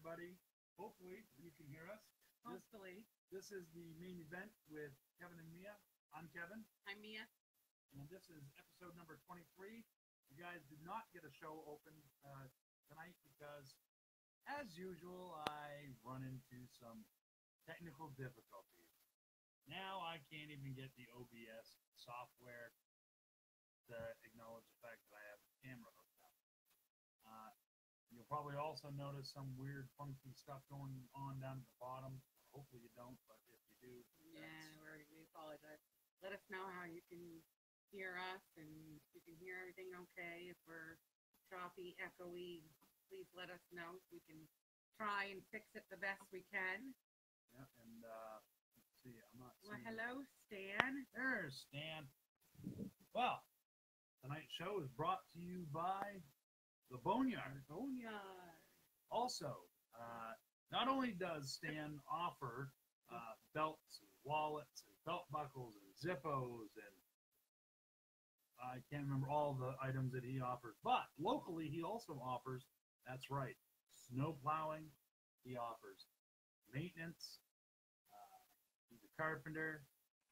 everybody. Hopefully you can hear us. Hopefully. This is the main event with Kevin and Mia. I'm Kevin. I'm Mia. And this is episode number 23. You guys did not get a show open tonight because, as usual, I run into some technical difficulties. Now I can't even get the OBS software to acknowledge the fact that I have the camera hooked up. You'll probably also notice some weird, funky stuff going on down at the bottom. Hopefully you don't, but if you do, we apologize. Let us know how you can hear us and if you can hear everything okay. If we're choppy, echoey, please let us know so we can try and fix it the best we can. Yeah, and let's see, I'm not seeing. Well, hello, Stan. There's Stan. Well, tonight's show is brought to you by the Boneyard. Also, not only does Stan offer belts and wallets and belt buckles and zippos and I can't remember all the items that he offers, but locally he also offers, that's right, snow plowing. He offers maintenance. He's a carpenter.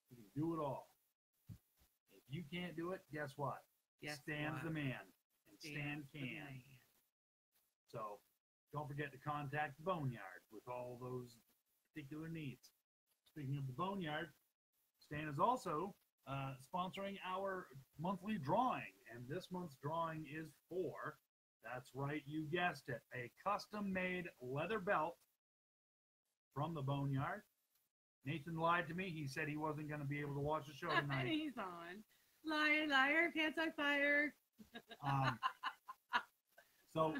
He can do it all. If you can't do it, guess what? Stan's the man. And Stan can. So don't forget to contact the Boneyard with all those particular needs. Speaking of the Boneyard, Stan is also sponsoring our monthly drawing. And this month's drawing is for, that's right, you guessed it, a custom-made leather belt from the Boneyard. Nathan lied to me. He said he wasn't going to be able to watch the show tonight. He's on. Liar, liar, pants on fire.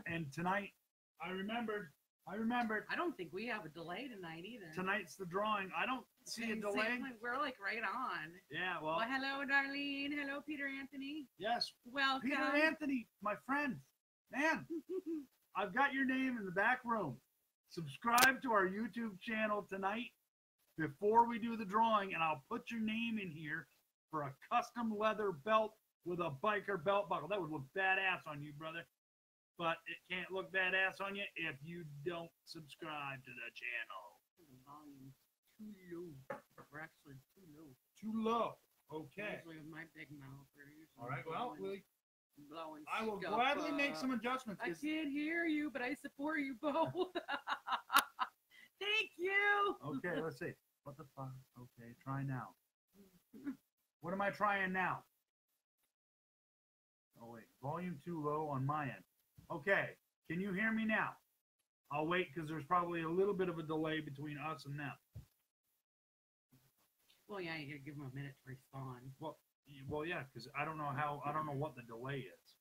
And tonight, I remembered. I don't think we have a delay tonight either. Tonight's the drawing. I don't see a delay. We're like right on. Yeah, well. Hello, Darlene. Hello, Peter Anthony. Yes. Welcome. Peter Anthony, my friend. Man, I've got your name in the back room. Subscribe to our YouTube channel tonight before we do the drawing, and I'll put your name in here for a custom leather belt with a biker belt buckle. That would look badass on you, brother. But it can't look badass on you if you don't subscribe to the channel. Volume too low. We're actually too low. Too low. Okay. Usually with my big mouth. All right. Well, blowing I will stuff gladly up. make some adjustments. I can't hear you, but I support you both. Thank you. Okay. Let's see. What the fuck? Okay. Try now. What am I trying now? Oh wait. Volume too low on my end. Okay, can you hear me now? I'll wait because there's probably a little bit of a delay between us and them. Well, yeah, you gotta give them a minute to respond. Well, yeah, because I don't know what the delay is.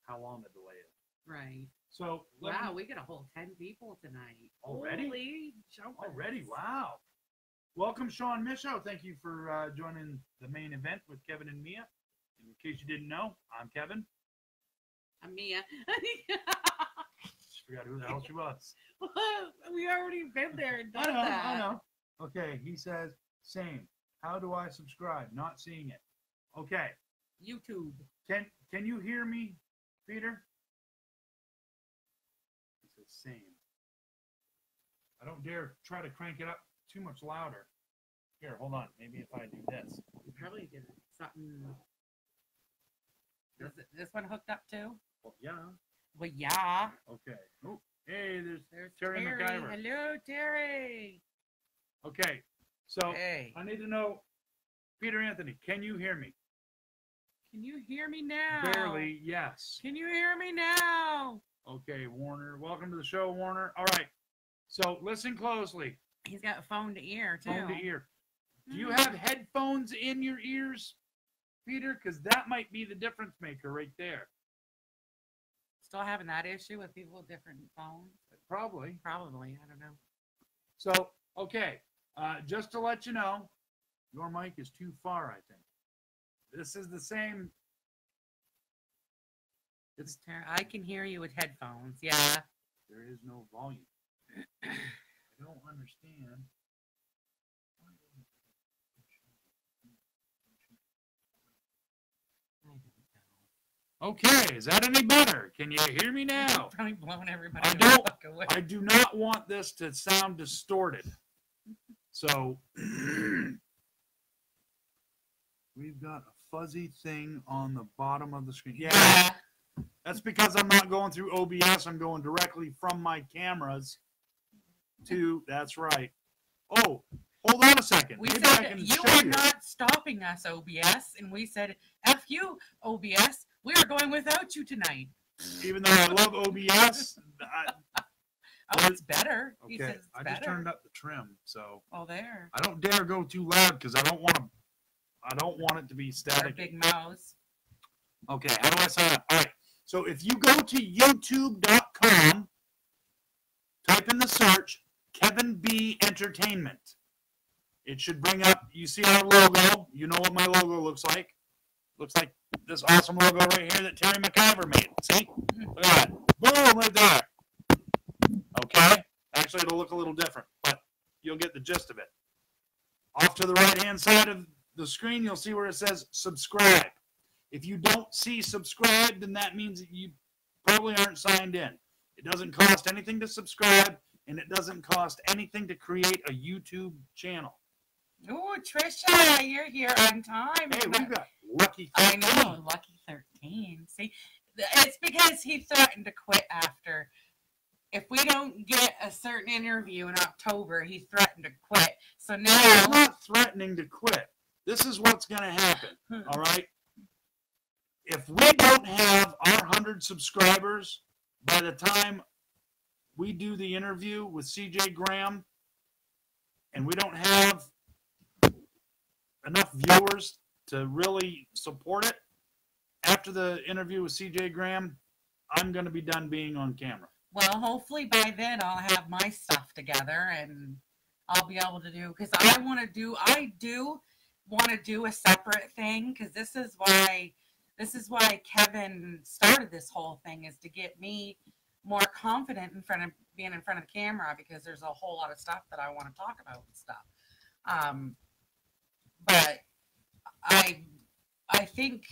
How long the delay is. Right. So wow, we got a whole 10 people tonight. Already? Holy already, wow. Welcome, Sean Michaud. Thank you for joining the main event with Kevin and Mia. In case you didn't know, I'm Kevin. I'm Mia. Just forgot who the hell she was. We already been there and done that. I know. Okay, he says, same. How do I subscribe? Not seeing it. Okay. YouTube. Can you hear me, Peter? He says, same. I don't dare try to crank it up too much louder. Here, hold on. Maybe if I do this. You probably did something. Is this one hooked up too? Well, yeah. Well, yeah. Okay. Oh, hey, there's Terry MacGyver. Hello, Terry. Okay, so hey. I need to know, Peter Anthony, can you hear me? Can you hear me now? Barely, yes. Can you hear me now? Okay, Warner. Welcome to the show, Warner. All right. So listen closely. He's got phone to ear, too. Phone to ear. Do you have headphones in your ears, Peter? Because that might be the difference maker right there. Still having that issue with people with different phones? Probably. Probably. I don't know. So, okay. Just to let you know, your mic is too far, I think. This is the same. I can hear you with headphones. Yeah. There is no volume. I don't understand. I don't know. Okay, is that any better? Can you hear me now? Probably blowing everybody the fuck away. I do not want this to sound distorted. So we've got a fuzzy thing on the bottom of the screen. Yeah. That's because I'm not going through OBS. I'm going directly from my cameras to, that's right. Oh, hold on a second. We said you are not stopping us, OBS. And we said, F you, OBS. We are going without you tonight. Even though I love OBS. Oh, it's better. Okay, he says it's I just turned up the trim, so. Oh, there. I don't dare go too loud because I don't want it to be static. Big mouse. Okay, how do I sign up? All right. So if you go to youtube.com, type in the search Kevin B Entertainment. It should bring up, you see our logo. You know what my logo looks like. Looks like this awesome logo right here that Terry McIver made. See? Look at that. Boom, right there. Okay? Actually, it'll look a little different, but you'll get the gist of it. Off to the right-hand side of the screen, you'll see where it says subscribe. If you don't see subscribe, then that means that you probably aren't signed in. It doesn't cost anything to subscribe, and it doesn't cost anything to create a YouTube channel. Oh, Trisha, you're here on time. Hey, we've got Lucky 13. I know, Lucky 13. See, it's because he threatened to quit after. If we don't get a certain interview in October, he threatened to quit. So now... He's not threatening to quit. This is what's going to happen, all right? If we don't have our 100 subscribers by the time we do the interview with CJ Graham, and we don't have enough viewers to really support it, after the interview with CJ Graham, I'm going to be done being on camera. Well, hopefully by then I'll have my stuff together and I'll be able to do, because I do want to do a separate thing, because this is why Kevin started this whole thing, is to get me more confident being in front of the camera, because there's a whole lot of stuff that I want to talk about and stuff. But I think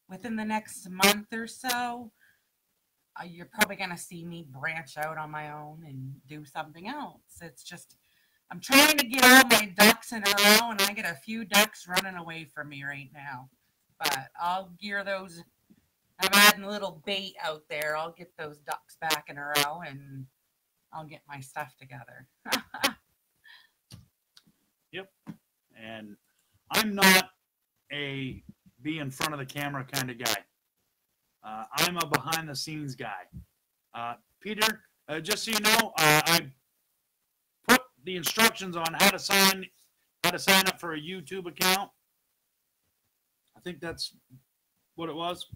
within the next month or so, you're probably going to see me branch out on my own and do something else. It's just, I'm trying to get all my ducks in a row, and I get a few ducks running away from me right now. But I'll gear those. I'm adding a little bait out there. I'll get those ducks back in a row, and I'll get my stuff together. Yep. And I'm not a be in front of the camera kind of guy. I'm a behind-the-scenes guy. Peter, just so you know, I put the instructions on how to sign up for a YouTube account. I think that's what it was.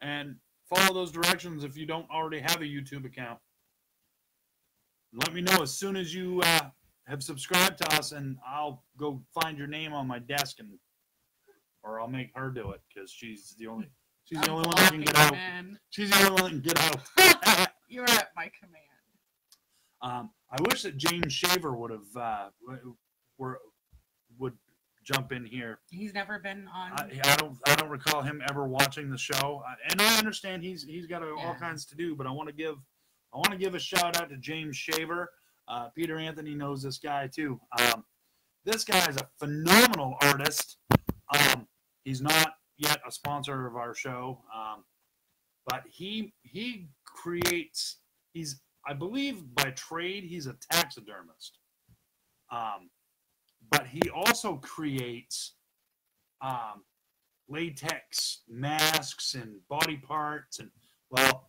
And follow those directions if you don't already have a YouTube account. Let me know as soon as you have subscribed to us, and I'll go find your name on my desk, or I'll make her do it, because she's the only one that can get out. She's the only one that can get out. You're at my command. I wish that James Shaver would jump in here. He's never been on. I don't recall him ever watching the show, and I understand he's got all kinds to do. But I want to give a shout out to James Shaver. Peter Anthony knows this guy too. This guy is a phenomenal artist. He's not yet a sponsor of our show, but he creates. I believe by trade he's a taxidermist. But he also creates latex masks and body parts. And well,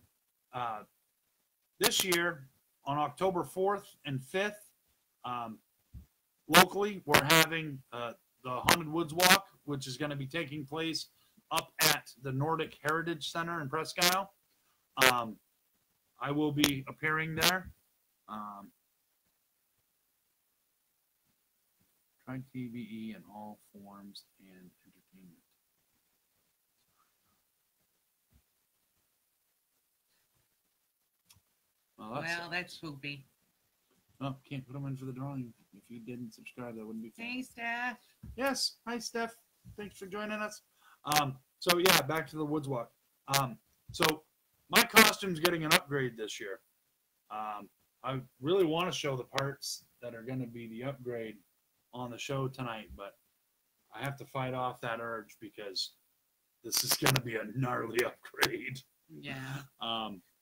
this year on October 4th and 5th, locally we're having the Haunted Woods Walk, which is going to be taking place up at the Nordic Heritage Center in Presque Isle. I will be appearing there. Try TVE in all forms and entertainment. Well, that's spoopy. Oh, can't put them in for the drawing. If you didn't subscribe, that wouldn't be fair. Hey, Steph. Yes. Hi, Steph. Thanks for joining us. So yeah, back to the woods walk. So my costume's getting an upgrade this year. I really want to show the parts that are going to be the upgrade on the show tonight, but I have to fight off that urge because this is going to be a gnarly upgrade. Yeah.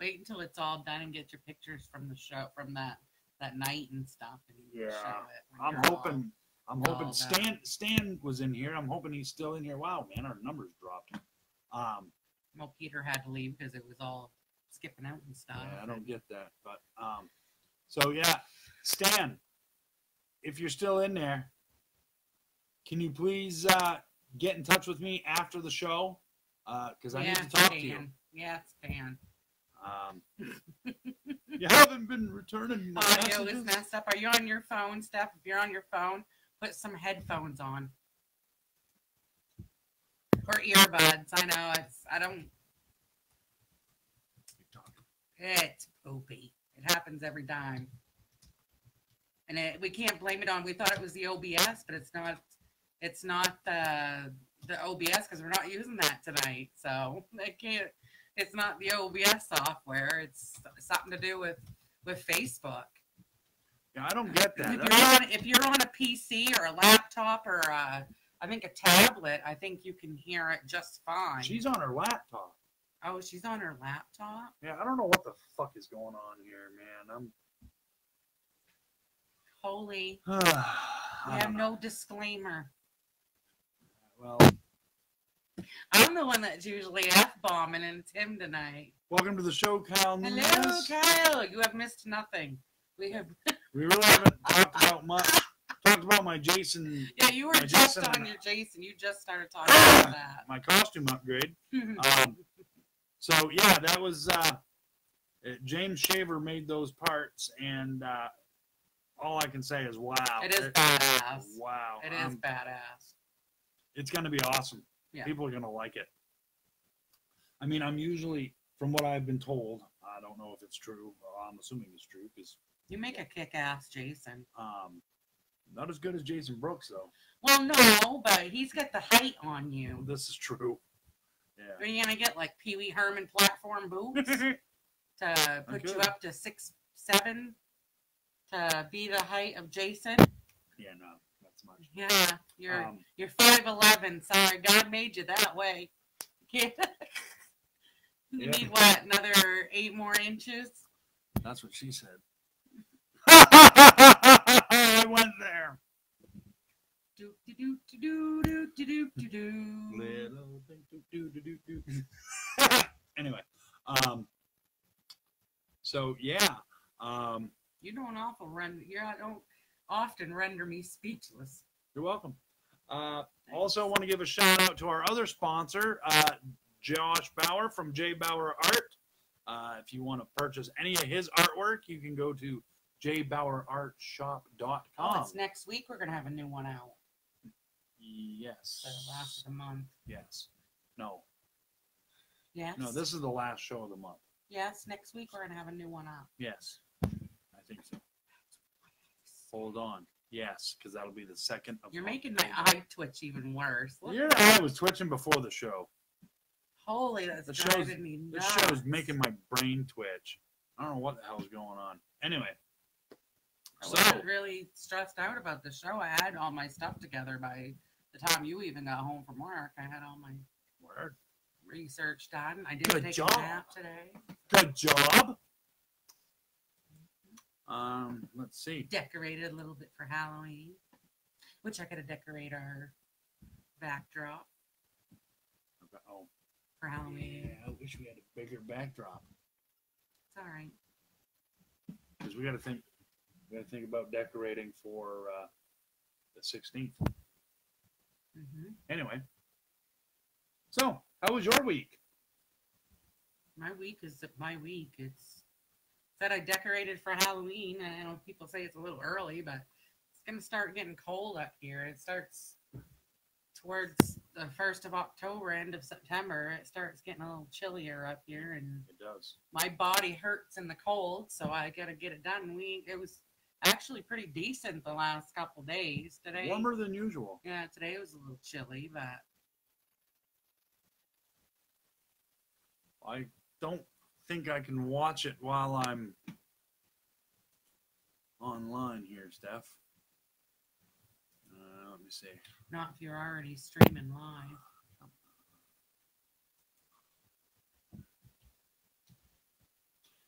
Wait until it's all done and get your pictures from the show, from that night and stuff. And you can show it I'm hoping Stan was in here. I'm hoping he's still in here. Wow, man, our numbers dropped. Well, Peter had to leave because it was all skipping out and stuff. Yeah, I don't get that, but so yeah, Stan, if you're still in there, can you please get in touch with me after the show? Because I need to talk to you. Yeah, Stan. You haven't been returning my audio is messed up. Are you on your phone, Steph? If you're on your phone, put some headphones on. Or earbuds. I know, it's poopy. It happens every time. And we can't blame it on, we thought it was the OBS, but it's not the OBS because we're not using that tonight. So it's not the OBS software. It's something to do with Facebook. Yeah, I don't get that. If you're on a PC or a laptop or I think a tablet, I think you can hear it just fine. She's on her laptop. Oh, she's on her laptop? Yeah, I don't know what the fuck is going on here, man. Holy. I have no disclaimer. Well, I'm the one that's usually F-bombing, and it's him tonight. Welcome to the show, Kyle. Hello, Kyle. You have missed nothing. We really haven't talked about much. Talked about my Jason. Yeah, you were just on your Jason. You just started talking about that. My costume upgrade. So yeah, that was James Shaver made those parts, and all I can say is wow. It is badass. Wow. It is badass. It's going to be awesome. Yeah. People are going to like it. I mean, I'm usually, from what I've been told, I don't know if it's true. I'm assuming it's true because you make a kick-ass Jason. Not as good as Jason Brooks, though. Well, no, but he's got the height on you. Well, this is true. Yeah. Are you gonna get like Pee Wee Herman platform boots to put you up to 6'7" to be the height of Jason? Yeah, no, that's much. Yeah, you're 5'11". Sorry, God made you that way. You need what? Another 8 more inches? That's what she said. I went there. Anyway, so yeah, you don't don't often render me speechless. You're welcome. Also, want to give a shout out to our other sponsor, Josh Bauer from J Bauer Art. If you want to purchase any of his artwork, you can go to jbauerartshop.com. Oh, it's next week. We're gonna have a new one out. Yes. The last of the month. Yes. No. Yes. No, this is the last show of the month. Yes, next week we're going to have a new one out. Yes. I think so. Hold on. Yes, because that'll be the second of You're making my eye twitch even worse. Your eye was twitching before the show. Holy, that's driving me nuts. This show's making my brain twitch. I don't know what the hell's going on. Anyway. I wasn't really stressed out about the show. I had all my stuff together by the time you even got home from work. I had all my research done. I did take a nap today. Good job. Let's see. Decorated a little bit for Halloween, which I got to decorate our backdrop. Oh, for Halloween. Yeah, I wish we had a bigger backdrop. It's all right. Because we got to think. We got to think about decorating for the 16th. Anyway, so how was your week? My week is my week. It's said I decorated for Halloween. I know people say it's a little early, but it's gonna start getting cold up here. It starts towards the 1st of October, end of September. It starts getting a little chillier up here, and it does. My body hurts in the cold, so I gotta get it done. It was actually pretty decent the last couple days. Today warmer than usual. Yeah, today was a little chilly, but I don't think I can watch it while I'm online here, Steph. Let me see. Not if you're already streaming live.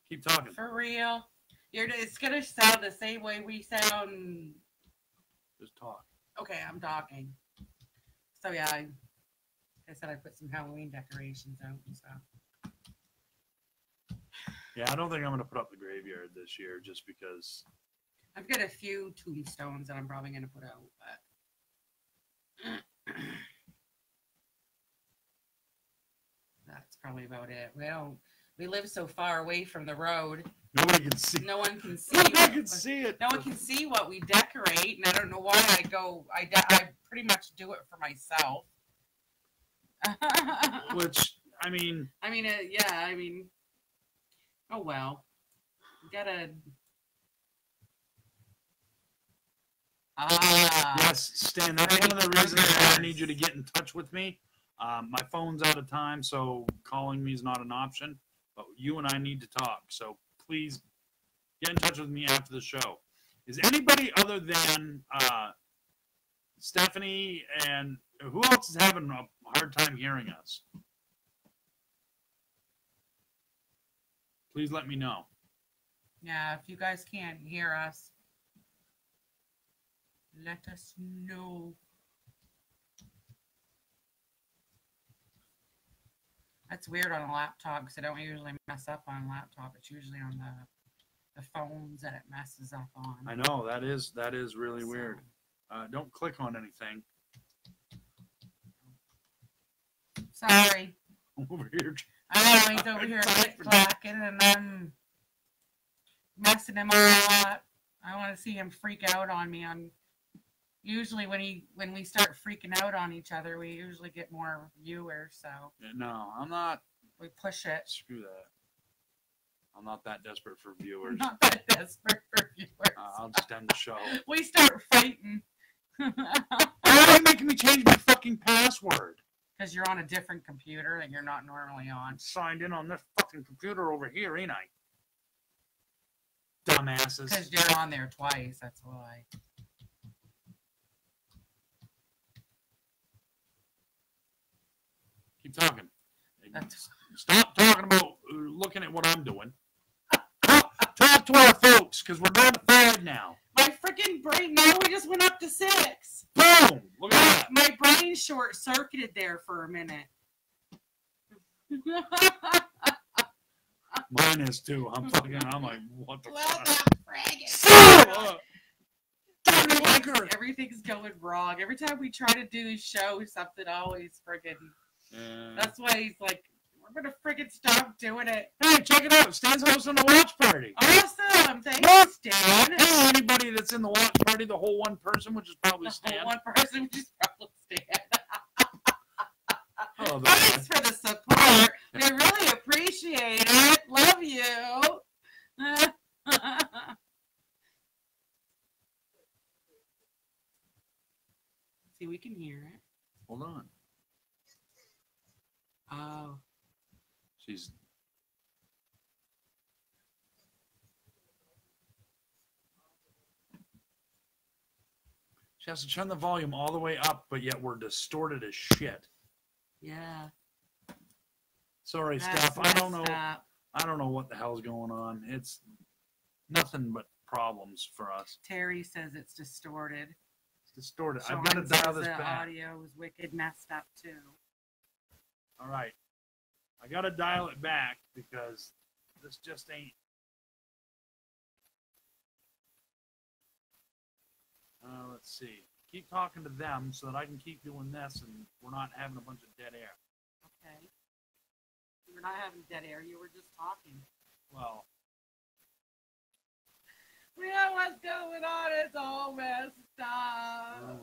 Keep talking. For real. It's going to sound the same way we sound. Just talk. Okay, I'm talking. So, yeah, I said I put some Halloween decorations out and stuff. Yeah, I don't think I'm going to put up the graveyard this year just because. I've got a few tombstones that I'm probably going to put out, but that's probably about it. We live so far away from the road. Nobody can see. No one can see. Nobody can see it. No one can see what we decorate, and I don't know why I pretty much do it for myself. Which, I mean, oh well. You gotta. Yes, Stan, that's one of the reasons why I need you to get in touch with me. My phone's out of time, so calling me is not an option. But you and I need to talk, so please get in touch with me after the show. Is anybody other than Stephanie and who else is having a hard time hearing us? Please let me know. Yeah, if you guys can't hear us, let us know. That's weird on a laptop because I don't usually mess up on a laptop. It's usually on the phones that it messes up on. I know, that is really weird. Don't click on anything. Sorry. Over here. I know, he's over here click-clacking and I'm messing him all up. I want to see him freak out on me. Usually when we start freaking out on each other, we usually get more viewers, so. No, I'm not. We push it. Screw that. I'm not that desperate for viewers. Not that desperate for viewers. I'll just end the show. We start fighting. Why are you making me change my fucking password? Because you're on a different computer that you're not normally on. I'm signed in on this fucking computer over here, ain't I? Dumbasses. Because you're on there twice, that's why. Keep talking. Stop talking about looking at what I'm doing. Talk to our folks, because we're down to 5 now. My freaking brain, now we just went up to 6. Boom! Look at that. My brain short-circuited there for a minute. Mine is too. I'm like, what the fuck? Everything's going wrong. Every time we try to do the show, something always friggin'. That's why he's like, we're gonna friggin' stop doing it. Hey, check it out. Stan's hosting a watch party. Awesome. Thanks, Stan. Hey, anybody that's in the watch party, the whole one person, which is probably Stan. The whole one person, which is probably Stan. Oh, thanks for the support. We really appreciate it. Love you. See, we can hear it. Hold on. Oh. She's. She has to turn the volume all the way up, but yet we're distorted as shit. Yeah. Sorry, Steph. I don't know what the hell's going on. It's nothing but problems for us. Terry says it's distorted. It's distorted. Sean I've got to dial this the back. audio was wicked messed up too. All right. I got to dial it back because this just ain't. Let's see. Keep talking to them so that I can keep doing this and we're not having a bunch of dead air. Okay. You were not having dead air. You were just talking. Well. We know what's going on. It's all messed up. Oh,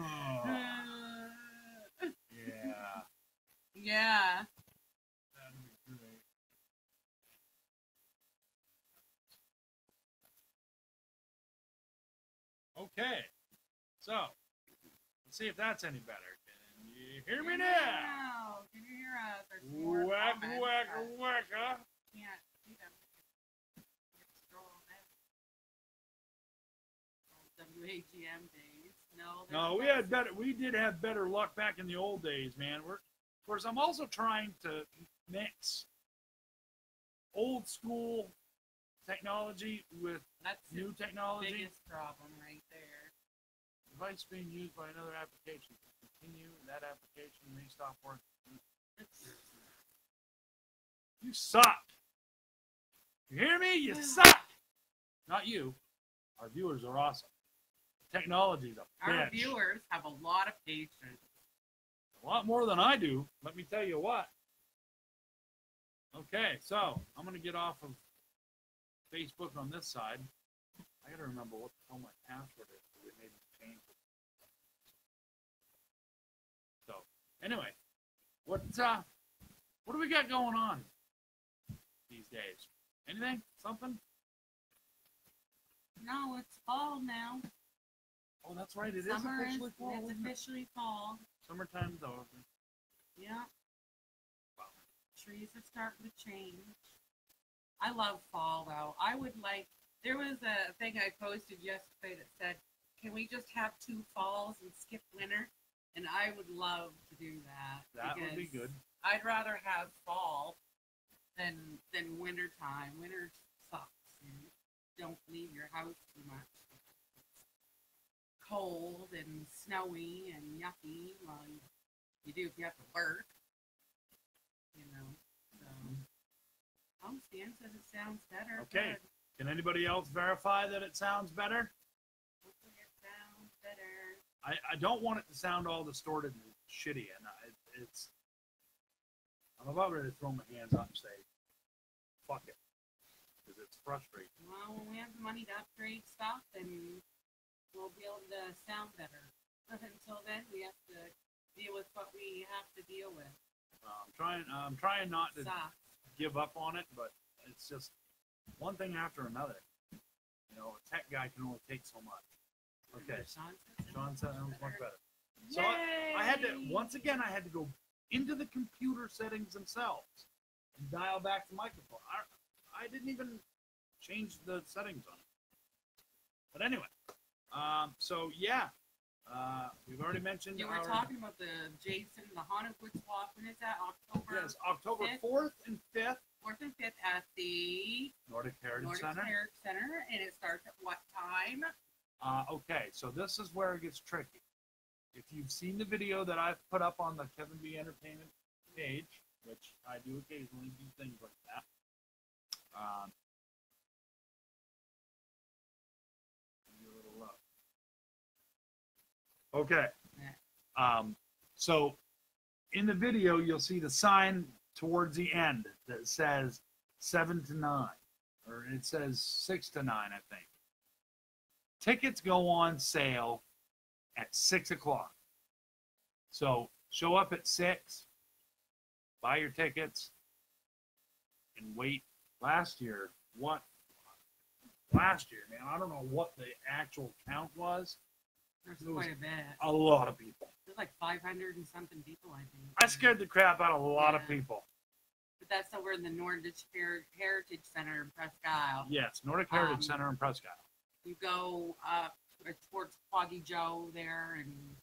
my God. Oh. Yeah. Yeah. That'd be great. Okay. So, let's see if that's any better. Can you hear me now? Can you hear there's more comments, but wacka. can't see them. You have to scroll down. WAGM days. No, we had better. We did have better luck back in the old days, man. Of course, I'm also trying to mix old school technology with That's new the technology. biggest problem right there. Device being used by another application. Continue. That application may stop working. You suck. You hear me? You suck. Not you. Our viewers are awesome. Technology's a bitch. Our viewers have a lot of patience. A lot more than I do. Let me tell you what. Okay, so I'm gonna get off of Facebook on this side. I gotta remember what the hell my password is. So we maybe change it. So anyway, what do we got going on these days? Anything? Something? No, it's fall now. Oh, that's right. It is Summer officially fall. It's isn't it? officially fall. Summertime's over. Yeah. Trees are starting to change. I love fall though. There was a thing I posted yesterday that said, can we just have 2 falls and skip winter? And I would love to do that. That would be good. I'd rather have fall than winter time. Winter sucks. You don't leave your house too much. It's cold and snowy and yucky. Well, you do if you have to work. You know, so. Oh, Stan says it sounds better. Okay. Good. Can anybody else verify that it sounds better? Hopefully it sounds better. I don't want it to sound all distorted and shitty, and I'm about ready to throw my hands up and say, fuck it, because it's frustrating. Well, when we have the money to upgrade stuff, then we'll be able to sound better. Until then, we have to deal with what we have to deal with. I'm trying not to Sucks. give up on it, but it's just one thing after another. You know, a tech guy can only take so much. Okay. Sean said that was much better. So I had to, once again, I had to go into the computer settings themselves and dial back the microphone. I didn't even change the settings on it. But anyway, so yeah, we've already mentioned. You were talking about the haunted wood swap. When is that? October? Yes, October 5th? 4th and 5th. 4th and 5th at the Nordic Heritage Center. And it starts at what time? Okay, so this is where it gets tricky. If you've seen the video that I've put up on the Kevin B Entertainment page, which I do occasionally do things like that. Give you a little look. Okay. So in the video, you'll see the sign towards the end that says 7 to 9, or it says 6 to 9, I think. Tickets go on sale at 6 o'clock. So show up at 6, buy your tickets, and wait. Last year, man, I don't know what the actual count was. There's quite a bit. A lot of people. There's like 500 and something people, I think. I scared the crap out of a lot of people. But that's over in the Nordic Heritage Center in Presque Isle. Yes, Nordic Heritage Center in Presque Isle. You go up towards Foggy Joe there and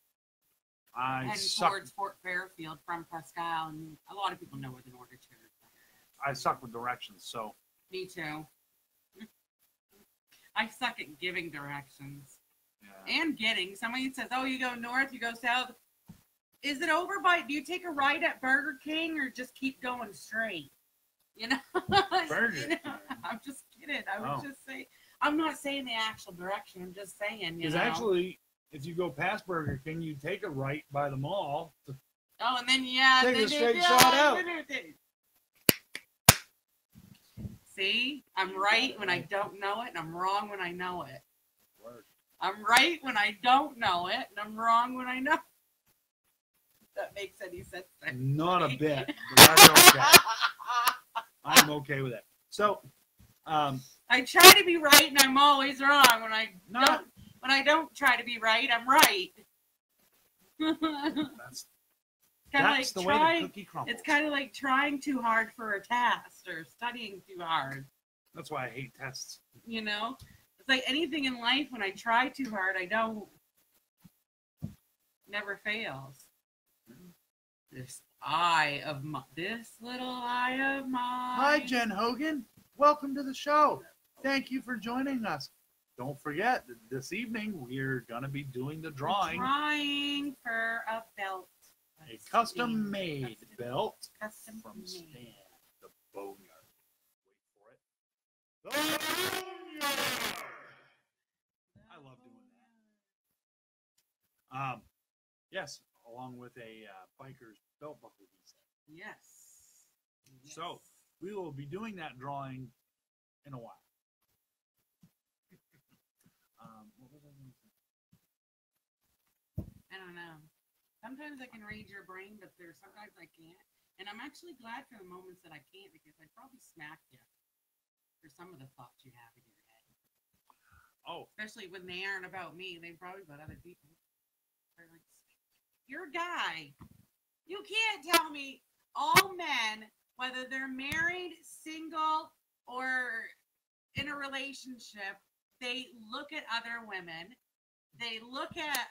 towards Fort Fairfield from Presque Isle, and a lot of people know where the Nordic Heritage Center is. I suck with directions, so. Me too. I suck at giving directions. Yeah. And getting. Somebody says, oh, you go north, you go south. Is it over do you take a right at Burger King or just keep going straight? You know? Burger King. I'm just kidding. I would just say, I'm not saying the actual direction. I'm just saying, Because actually, if you go past Burger King, you take a right by the mall. Oh, and then, take a straight shot out. See? I'm right when I don't know it, and I'm wrong when I know it. Word. I'm right when I don't know it, and I'm wrong when I know it. That makes any sense. Not a bit, but that's okay. I'm okay with it. So, I try to be right, and I'm always wrong. When I don't try to be right, I'm right. kind of That's like the way trying. the cookie crumbles. It's kind of like trying too hard for a test or studying too hard. That's why I hate tests. You know, it's like anything in life. When I try too hard, I don't. Never fails. This little eye of mine. Hi, Jen Hogan. Welcome to the show. Thank you for joining us. Don't forget that this evening we're gonna be doing the drawing. Drawing for a belt. A custom-made belt Custom from made. Stan, the Boneyard. Wait for it. The Boneyard! I love doing that. Yes, along with a biker's belt buckle set. Yes. So, we will be doing that drawing in a while. What was I going to say? I don't know. Sometimes I can read your brain, but there's sometimes I can't. And I'm actually glad for the moments that I can't because I'd probably smack you for some of the thoughts you have in your head. Oh. Especially when they aren't about me. They're probably about other people. They're like, you're a guy. You can't tell me all men, whether they're married, single, or in a relationship, they look at other women. They look at,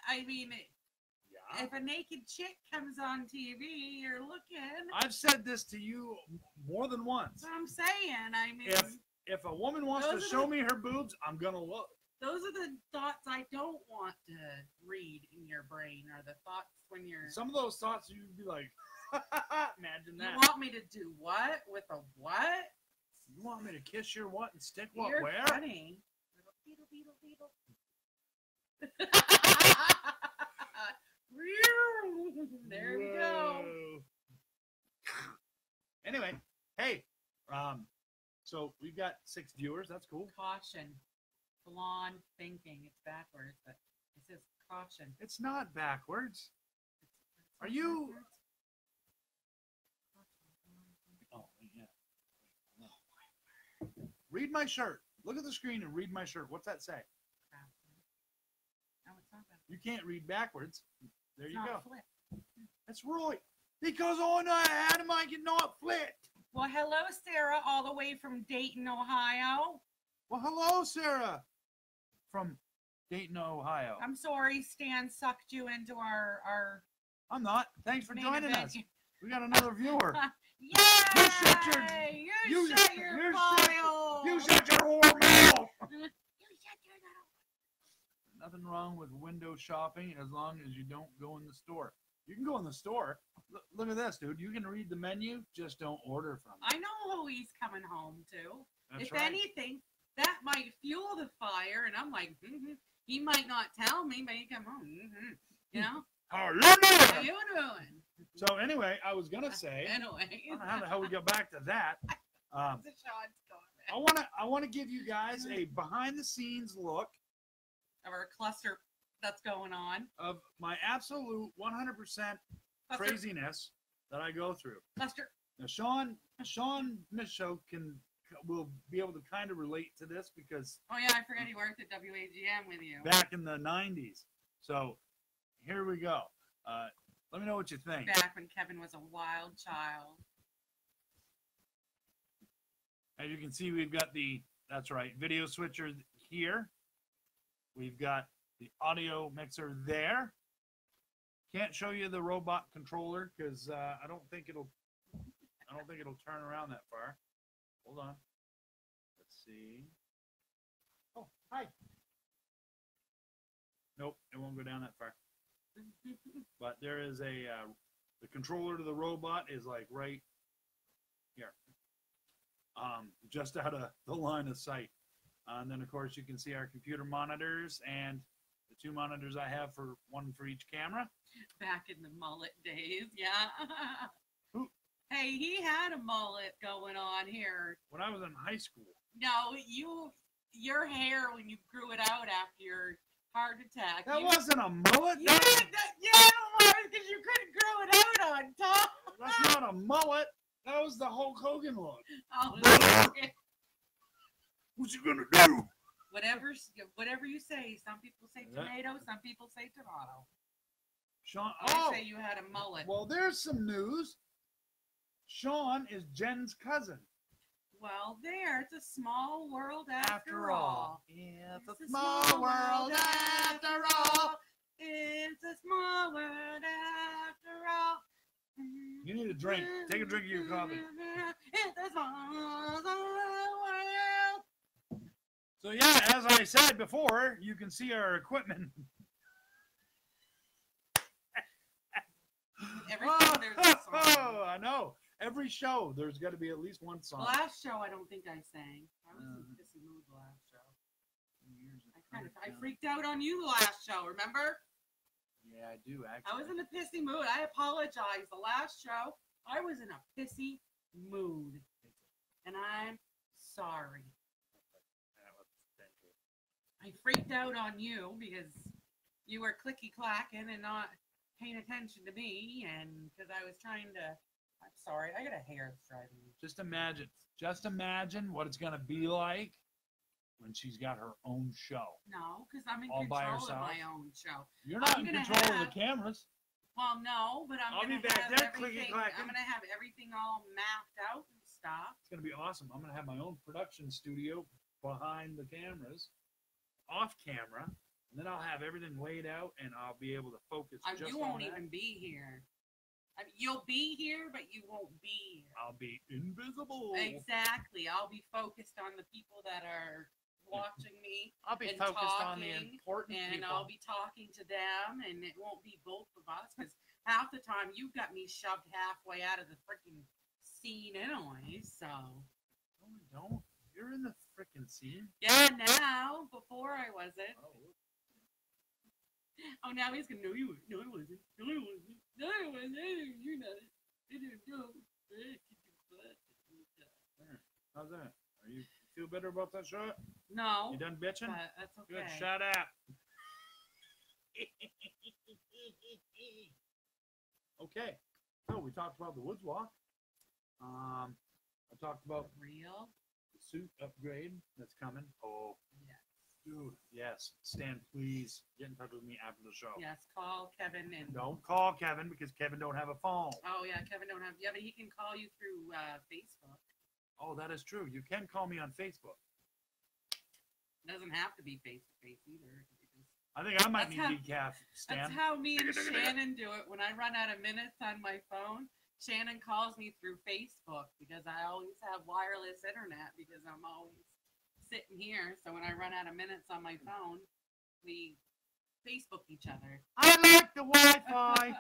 if a naked chick comes on TV, you're looking. I've said this to you more than once. That's what I'm saying. If a woman wants to show me her boobs, I'm gonna look. Those are the thoughts I don't want to read in your brain, or the thoughts when you're. Some of those thoughts you'd be like, imagine that. You want me to do what with a what? You want me to kiss your what and stick what You're where? Funny. Beetle, beetle, beetle. There we go. Anyway, hey, so we've got 6 viewers. That's cool. Caution. Blonde thinking. It's backwards, but it says caution. It's not backwards. It's Are you? backwards. Oh, yeah. Read my shirt. Look at the screen and read my shirt. What's that say? No, it's not backwards. You can't read backwards. There It's you not go. flipped. That's right. Because on the hand I can not flipped. Well, hello, Sarah, all the way from Dayton, Ohio. Well, hello, Sarah. From Dayton, Ohio. I'm sorry Stan sucked you into our I'm not. Thanks for main joining event. us. We got another viewer. Yay! You shut your file. You shut your whore mouth. You shut your mouth. Nothing wrong with window shopping as long as you don't go in the store. You can go in the store. Look at this, dude. You can read the menu, just don't order from it. I know who he's coming home to. That's if right. anything, that might fuel the fire, and I'm like, he might not tell me, but he come home, you know? How are you doing? How you doing? So anyway, I was gonna say, Anyway. I don't know how the hell we got back to that. The shot's going I wanna give you guys a behind the scenes look of our cluster that's going on. of my absolute 100% Cluster. craziness that I go through. Cluster. Now, Sean Michaud will be able to kind of relate to this because Oh yeah, I forgot he worked at WAGM with you. back in the 90s. So here we go. Let me know what you think. Back when Kevin was a wild child. As you can see, we've got that's right, video switcher here. We've got the audio mixer there. Can't show you the robot controller because I don't think it'll turn around that far. Hold on. Let's see. Oh, hi. Nope, it won't go down that far. But there is the controller to the robot is like right here. Just out of the line of sight. And then of course you can see our computer monitors and the 2 monitors I have one for each camera. Back in the mullet days, yeah. Who? Hey, he had a mullet going on here. When I was in high school. No, your hair when you grew it out after your heart attack. That wasn't a mullet. Yeah, it was because you couldn't grow it out on top. That's not a mullet. That was the Hulk Hogan look. Oh, What you gonna do? whatever you say. Some people say tomato, some people say tomato. Sean. I say you had a mullet. Well, there's some news. Sean is Jen's cousin. Well, it's a small world after all. Yeah, it's a small world after all. It's a small world after all. You need a drink. Take a drink of your coffee. It's a small world. So yeah, as I said before, you can see our equipment. Every time there's a song. Oh, I know. Every show, there's got to be at least one song. The last show, I don't think I sang. I was in a pissy mood the last show. I freaked out on you the last show, remember? Yeah, I do, actually. I was in a pissy mood. I apologize. The last show, I was in a pissy mood. And I'm sorry. I freaked out on you because you were clicky-clacking and not paying attention to me, and because I was trying to... I'm sorry, I got a hair that's driving me. Just imagine what it's going to be like when she's got her own show. No, because I'm in All by control of herself? my own show. You're not in control of the cameras. Well, no, but I'll I'm be going to back have there everything. clicky-clacking. I'm going to have everything all mapped out and stuff. It's going to be awesome. I'm going to have my own production studio behind the cameras, off camera, and then I'll have everything laid out, and I'll be able to focus just you on won't that. even be here. I mean, you'll be here, but you won't be here. I'll be invisible. Exactly. I'll be focused on the people that are watching me. I'll be and focused on talking, the important and people. I'll be talking to them, and it won't be both of us because half the time you've got me shoved halfway out of the freaking scene anyway. So. No, I don't. You're in the freaking scene. Yeah, now. Before I wasn't. Oh, now he's gonna know you. No, I wasn't. No, I wasn't. No, I wasn't. You're not. I didn't know. How's that? Are you feel better about that shot? No. You done bitching? But that's okay. Good. Shut up. Okay. So we talked about the woods walk. I talked about Real. the suit upgrade that's coming. Oh. Yes. Dude, yes. Stan, please get in touch with me after the show. Yes, call Kevin and. Don't call Kevin because Kevin don't have a phone. Oh yeah, Kevin don't have. Yeah, but he can call you through Facebook. Oh, that is true. You can call me on Facebook. It doesn't have to be face to face either. I think I might That's need decaf, Stan. That's how me and Shannon do it. When I run out of minutes on my phone, Shannon calls me through Facebook because I always have wireless internet because I'm always sitting here. So when I run out of minutes on my phone, we Facebook each other. I like the Wi-Fi.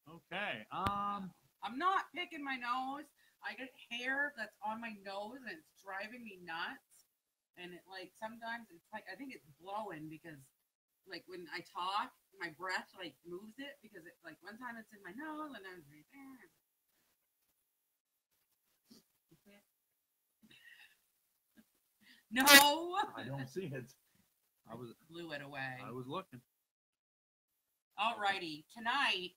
Okay. I'm not picking my nose. I get hair that's on my nose and it's driving me nuts. And it like sometimes it's like I think it's blowing because like when I talk, my breath like moves it because it like one time it's in my nose and then it's right there. No. I don't see it. I blew it away. I was looking. Alrighty, tonight.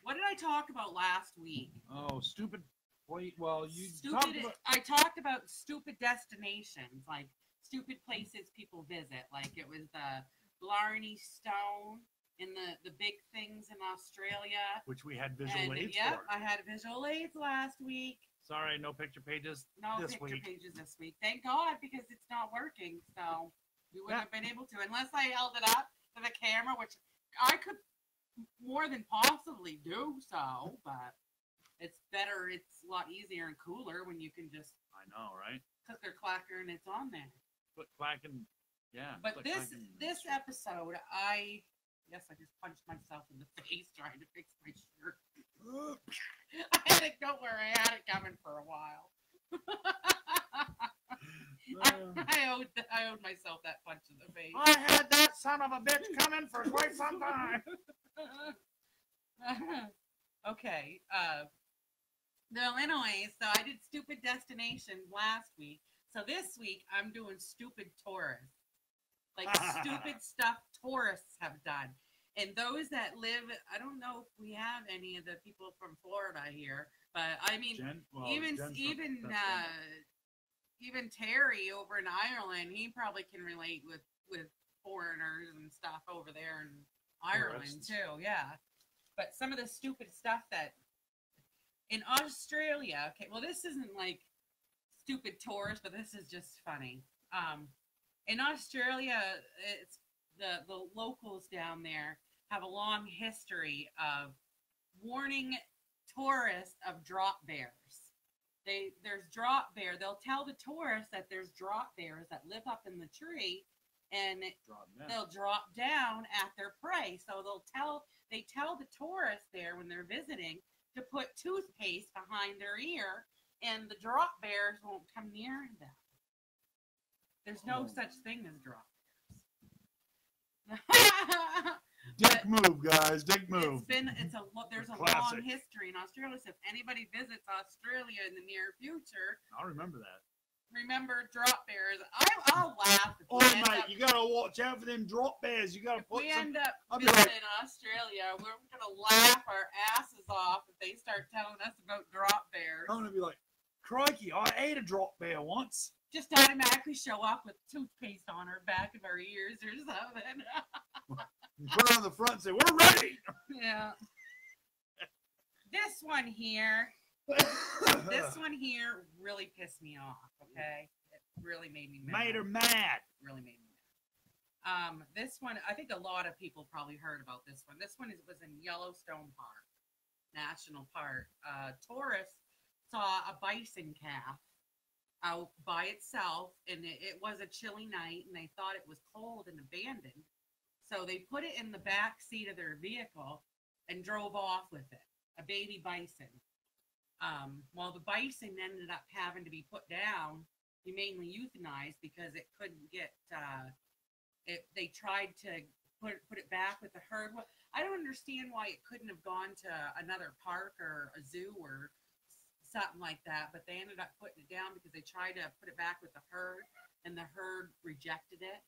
What did I talk about last week? Oh, stupid. Well, you stupid. I talked about stupid destinations, like stupid places people visit. Like it was the Blarney Stone and the big things in Australia. Which we had visual aids for. for. I had visual aids last week. Sorry, no picture pages this week. Pages this week. Thank God, because it's not working. So we wouldn't have been able to unless I held it up to the camera, which I could more than possibly do so, but it's better. It's a lot easier and cooler when you can just. I know, right? Click or clacker and it's on there. Click clacking, yeah. But this episode, I just punched myself in the face trying to fix my shirt. I had it go where I had it coming for a while. I owed myself that punch in the face. I had that son of a bitch coming for quite some time. Okay. No, anyways, so I did stupid destinations last week. So this week I'm doing stupid tourists. Like stupid stuff tourists have done. And those that live, I don't know if we have any of the people from Florida here, but I mean, even Terry over in Ireland, he probably can relate with foreigners and stuff over there in Ireland too. Yeah, but some of the stupid stuff that in Australia. Okay, well, this isn't like stupid tourists, but this is just funny. In Australia, it's the locals down there have a long history of warning tourists of drop bears. There's drop bear. They'll tell the tourists that there's drop bears that live up in the tree, and they'll drop down at their prey. So they tell the tourists there when they're visiting to put toothpaste behind their ear, and the drop bears won't come near them. There's no such thing as drop bears. Dick move, guys. Dick move. There's a long history in Australia. So if anybody visits Australia in the near future, I'll remember that. Remember drop bears. I'll laugh. Oh, mate, you gotta watch out for them drop bears. You gotta put. We end up visiting Australia. We're gonna laugh our asses off if they start telling us about drop bears. I'm gonna be like, crikey, I ate a drop bear once. Just automatically show up with toothpaste on our back of our ears or something. Put it on the front and say, we're ready. Yeah. This one here really pissed me off, okay? It really made me mad. Made her mad. Really made me mad. This one, I think a lot of people probably heard about this one. This one was in Yellowstone Park, National Park. Tourists saw a bison calf out by itself, and it was a chilly night, and they thought it was cold and abandoned. So they put it in the back seat of their vehicle and drove off with it, a baby bison. Well, the bison ended up having to be put down, humanely euthanized, because it couldn't get, they tried to put it back with the herd. Well, I don't understand why it couldn't have gone to another park or a zoo or something like that, but they ended up putting it down because they tried to put it back with the herd, and the herd rejected it.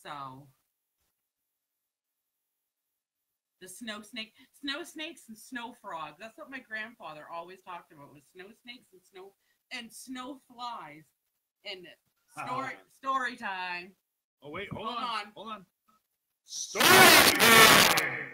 So the snow snakes and snow frogs. That's what my grandfather always talked about, was snow snakes and snow flies. And story time. Oh wait, hold on. Story time.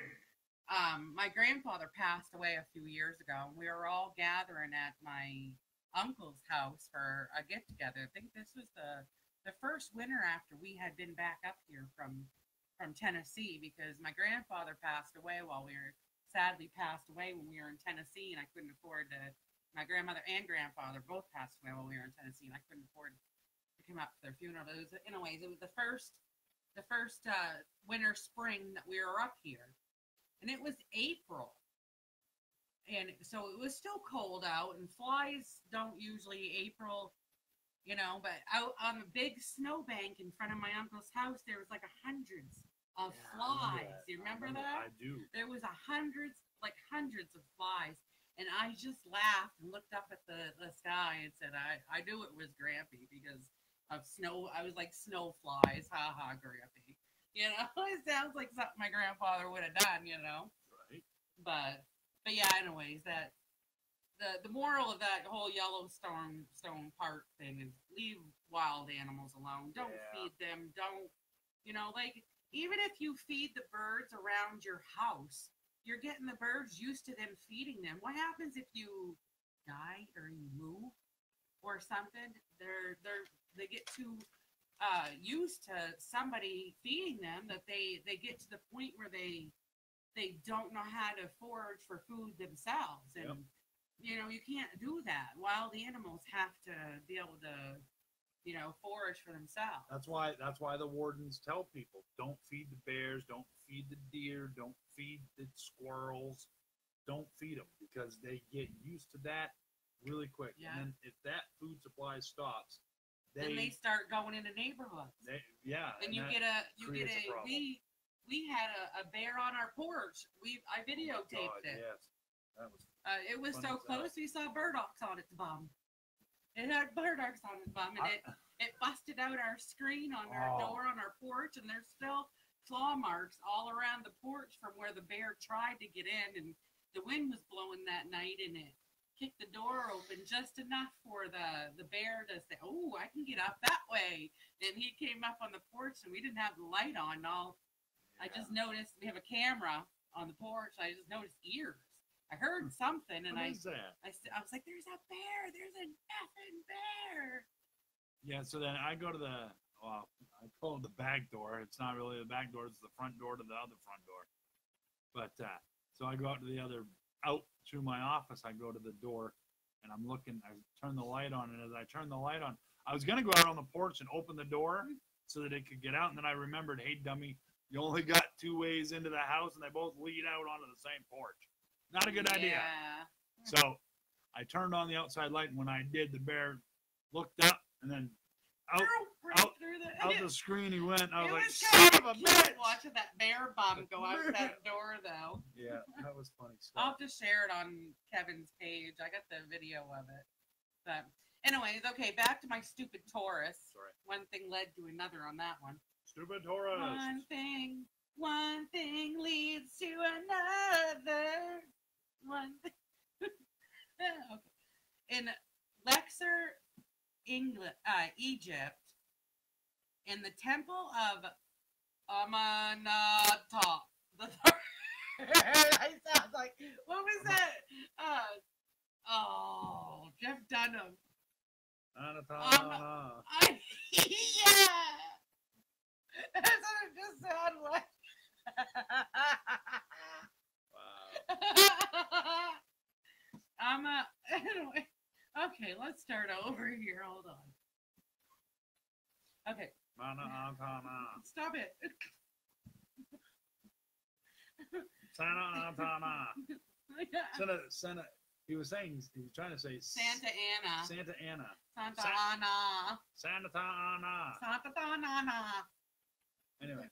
My grandfather passed away a few years ago. We were all gathering at my uncle's house for a get together. I think this was the first winter after we had been back up here from Tennessee, because my grandfather passed away when we were in Tennessee, and I couldn't afford to. My grandmother and grandfather both passed away while we were in Tennessee, and I couldn't afford to come up to their funeral. But it was the first winter spring that we were up here, and it was April, and so it was still cold out, and flies don't usually April. But out on the big snowbank in front of my uncle's house, there was like hundreds of flies. Do you remember that? I do. There was hundreds of flies. And I just laughed and looked up at the sky and said, I knew it was Grampy because of snow. I was like, snow flies. Ha ha, Grampy. It sounds like something my grandfather would have done, Right. But yeah, anyways, the moral of that whole Yellowstone Park thing is leave wild animals alone. Don't feed them. Don't, even if you feed the birds around your house, you're getting the birds used to them feeding them. What happens if you die or you move or something? They get too used to somebody feeding them that they get to the point where they don't know how to forage for food themselves. And you can't do that. Wild animals have to be able to forage for themselves. That's why the wardens tell people, don't feed the bears, don't feed the deer, don't feed the squirrels, don't feed them, because they get used to that really quick. Yeah. And then if that food supply stops, then they start going into neighborhoods. And you get a we had a bear on our porch. I videotaped it. Yes. That was it was so close we saw burdocks on its bum. It had burdocks on its bum, and it busted out our screen on our door on our porch, and there's still claw marks all around the porch from where the bear tried to get in, and the wind was blowing that night, and kick the door open just enough for the bear to say, "Oh, I can get up that way." And he came up on the porch, and we didn't have the light on. I just noticed we have a camera on the porch. I just noticed ears. I heard something, and I was like, "There's a bear! There's an effing bear!" Yeah. So then I go to I call it the back door. It's not really the back door. It's the front door to the other front door. But so I go out through my office. I go to the door, and I'm looking. I turn the light on, and as I turn the light on, I was gonna go out on the porch and open the door so that it could get out. And then I remembered, hey, dummy, you only got 2 ways into the house, and they both lead out onto the same porch. Not a good idea. So I turned on the outside light, and when I did, the bear looked up and then out the screen he went. I was like, son of a bitch! Watching that bear bum go out that door, though. Yeah, that was funny stuff. I'll have to share it on Kevin's page. I got the video of it. But anyways, okay, back to my stupid Taurus. Sorry. One thing led to another on that one. Stupid Taurus. One thing leads to another. One thing. Okay. In Lexer, England, Egypt, in the temple of Amanatha. I sound like, what was that? Jeff Dunham. Yeah. That's what it just sounded like. Wow. Anyway. Okay, let's start over here. Hold on. Okay. Stop it. Santa. He was trying to say Santa Ana. Santa Ana. Santa Ana. Santa Ana. Santa Ana. Anyway.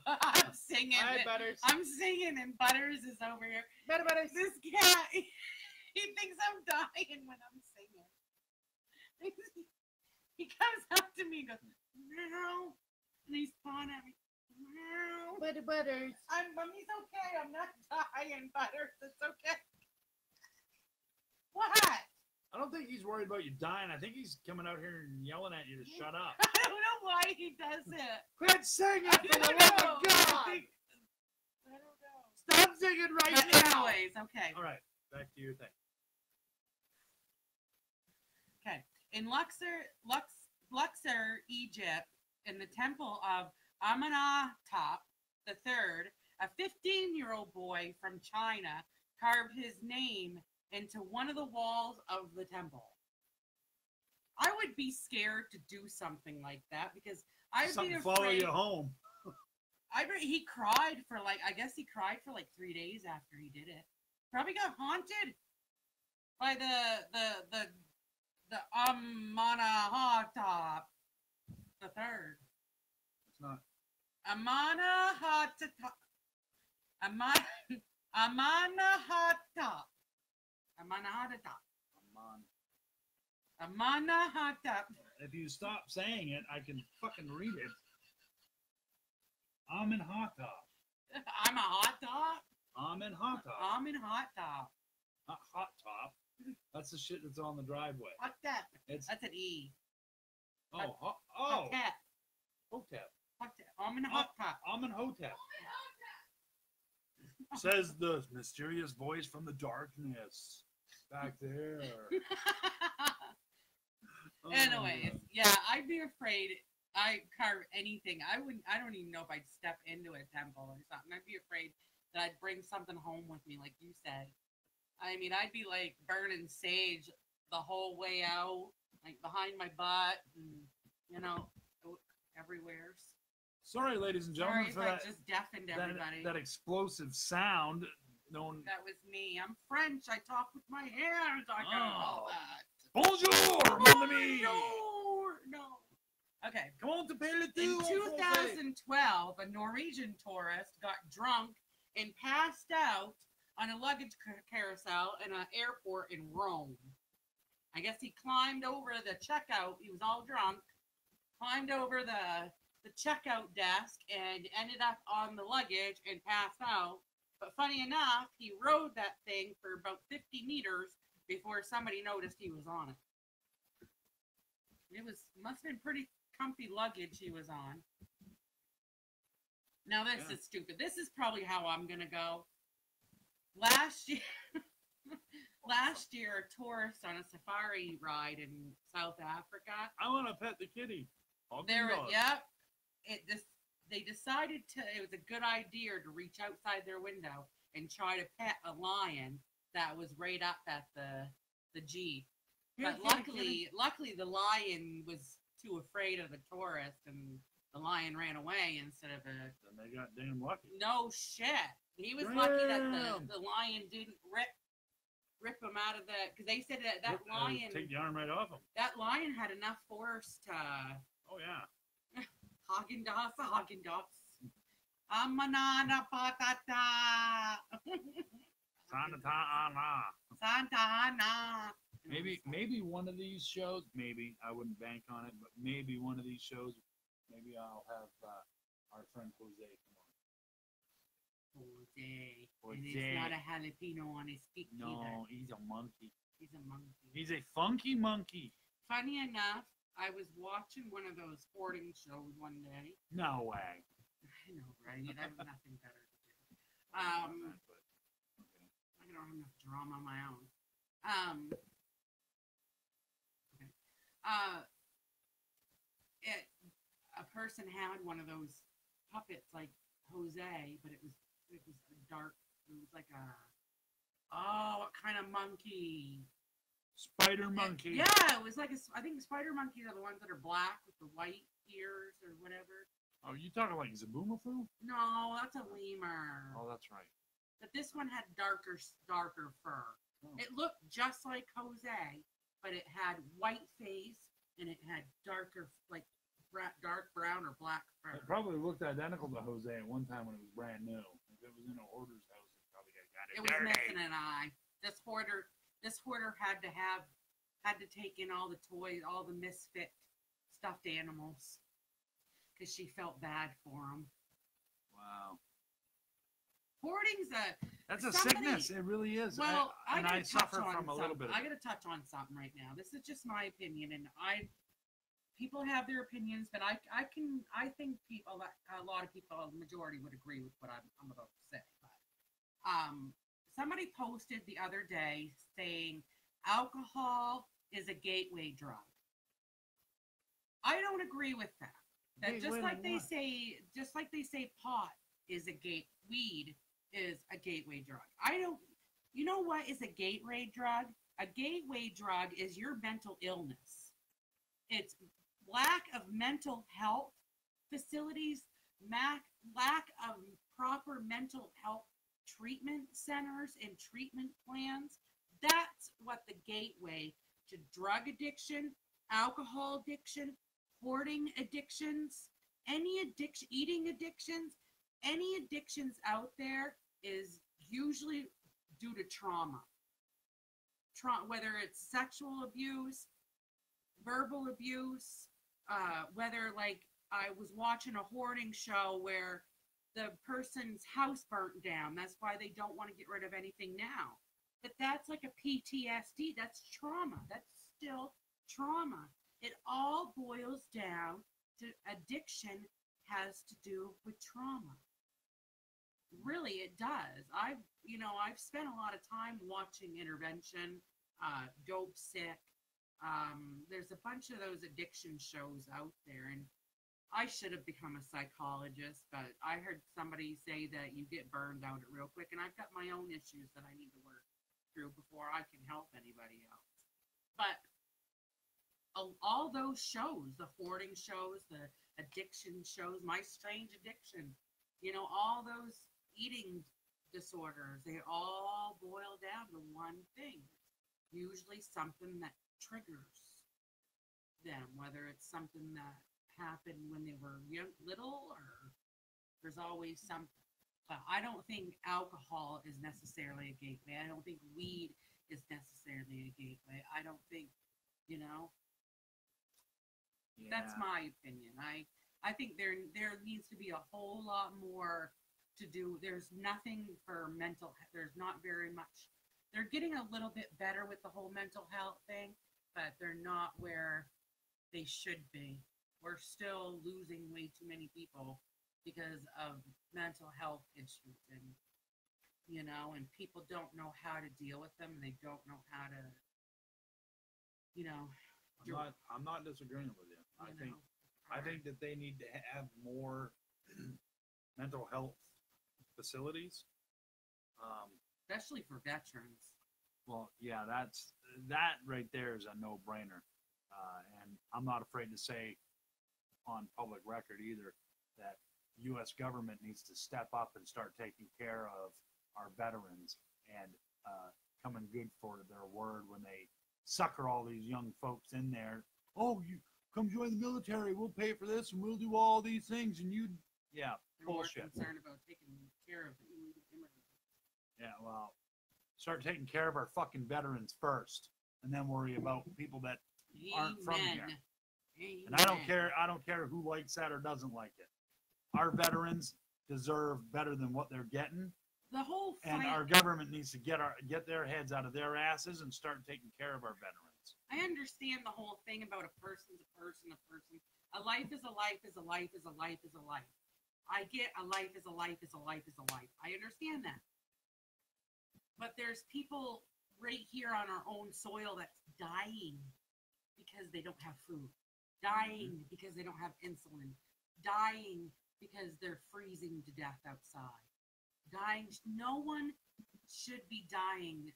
I'm singing. Hi, Butters. I'm singing, and Butters is over here. Butters. This cat, he thinks I'm dying when I'm singing. He comes up to me and goes, meow, and he's pawing at me. Meow. Butters. Mommy's okay. I'm not dying, Butters. It's okay. What? I don't think he's worried about you dying. I think he's coming out here and yelling at you to shut up. I don't know why he does it. Quit singing, for the love of God! I don't know. Stop singing right now! Anyways, okay. All right, back to your thing. Okay. In Luxor, Egypt, in the temple of Amenhotep III, a 15-year-old boy from China carved his name into one of the walls of the temple. I would be scared to do something like that because I'd be afraid. Follow you home. He cried for I guess he cried for 3 days after he did it. Probably got haunted by the Amenhotep the third. It's not. Amenhotep. If you stop saying it, I can fucking read it. Amenhotep. I'm a hot top. Amenhotep. Amenhotep. Not hot top. That's the shit that's on the driveway. Hotep. It's That's an E. Hotep. Hotep. Amenhotep. Amenhotep. Says the mysterious voice from the darkness back there. Anyways, yeah, I'd be afraid. I carve anything. I don't even know if I'd step into a temple or something. I'd be afraid that I'd bring something home with me, like you said. I mean, I'd be burning sage the whole way out, behind my butt, and everywhere. Sorry, ladies and gentlemen, for that. Just deafened everybody. That explosive sound. That was me. I'm French. I talk with my hands. I got all that. Bonjour, mon ami. No. Okay. Comment t'appelles-tu? In 2012, a Norwegian tourist got drunk and passed out on a luggage carousel in an airport in Rome. I guess he climbed over the checkout. He was all drunk. Climbed over the checkout desk and ended up on the luggage and passed out. But funny enough, he rode that thing for about 50 meters before somebody noticed he was on it. Must have been pretty comfy luggage he was on. Now this is stupid. This is probably how I'm gonna go. Last year, a tourist on a safari ride in South Africa. I want to pet the kitty. They decided it was a good idea to reach outside their window and try to pet a lion that was right up at the Jeep. But luckily the lion was too afraid of the tourist, and the lion ran away instead of a... Then they got damn lucky. No shit. He was lucky that the lion didn't rip him out of the... Because they said that lion... Take the arm right off him. That lion had enough force to... Oh, yeah. Haagen-Dazs. Amanana patata. Santa Ana. Santa Ana. Maybe one of these shows, maybe, I wouldn't bank on it, but maybe one of these shows, maybe I'll have our friend Jose come on. Jose. And it's not a jalapeno on his feet either. No, he's a monkey. He's a monkey. He's a funky monkey. Funny enough, I was watching one of those sporting shows one day. No way. I know, right? I have nothing better to do. I don't have enough drama on my own. A person had one of those puppets like Jose, but it was a dark. It was like what kind of monkey? Spider monkey. Yeah, it was like I think spider monkeys are the ones that are black with the white ears or whatever. Oh, you talking like Zaboomafoo? No, that's a lemur. Oh, that's right. But this one had darker fur. Oh. It looked just like Jose, but it had white face and it had darker, like dark brown or black fur. It probably looked identical to Jose at one time when it was brand new. If it was in a hoarder's house, it probably got it. It was missing an eye. This hoarder had to take in all the toys, all the misfit stuffed animals, because she felt bad for them. Wow. Hoarding's that's a sickness. It really is. Well, I suffer from a little bit. I got to touch on something right now. This is just my opinion, and people have their opinions, but I think people, a lot of people, a majority would agree with what I'm about to say. But somebody posted the other day saying alcohol is a gateway drug. I don't agree with that. That just like they say pot is weed is a gateway drug. You know what is a gateway drug? A gateway drug is your mental illness. It's lack of mental health facilities, lack of proper mental health treatment centers and treatment plans. That's what the gateway to drug addiction, alcohol addiction, hoarding addictions, eating addictions, any addictions out there is usually due to trauma. Whether it's sexual abuse, verbal abuse, whether like I was watching a hoarding show where the person's house burnt down. That's why they don't want to get rid of anything now. But that's like a PTSD. That's trauma. That's still trauma. It all boils down to addiction has to do with trauma. Really, it does. I've spent a lot of time watching Intervention, Dope Sick. There's a bunch of those addiction shows out there, and I should have become a psychologist, but I heard somebody say that you get burned out real quick, and I've got my own issues that I need to work through before I can help anybody else. But all those shows, the hoarding shows, the addiction shows, My Strange Addiction, all those eating disorders, they all boil down to one thing. Usually something that triggers them, whether it's something that happened when they were little, or there's always something. But I don't think alcohol is necessarily a gateway. I don't think weed is necessarily a gateway. I don't think, That's my opinion. I think there needs to be a whole lot more to do. There's nothing for there's not very much they're getting a little bit better with the whole mental health thing, but they're not where they should be. We're still losing way too many people because of mental health issues, and and people don't know how to deal with them. They don't know how to, I'm not disagreeing with you. I think that they need to have more mental health facilities. Especially for veterans. Well, yeah, that right there is a no-brainer, and I'm not afraid to say on public record either that U.S. government needs to step up and start taking care of our veterans and coming good for their word when they sucker all these young folks in there. Oh, you come join the military. We'll pay for this and we'll do all these things. And They're bullshit. more concerned about taking care of the immigrants. Yeah, well, start taking care of our fucking veterans first, and then worry about people that aren't from here. Amen. And I don't care who likes that or doesn't like it. Our veterans deserve better than what they're getting. The whole fight, and our government needs to get their heads out of their asses and start taking care of our veterans. I understand the whole thing about a person's a person. A life is a life is a life is a life is a life. I get a life is a life is a life is a life. I understand that. But there's people right here on our own soil that's dying because they don't have food, dying because they don't have insulin, dying because they're freezing to death outside, dying. No one should be dying.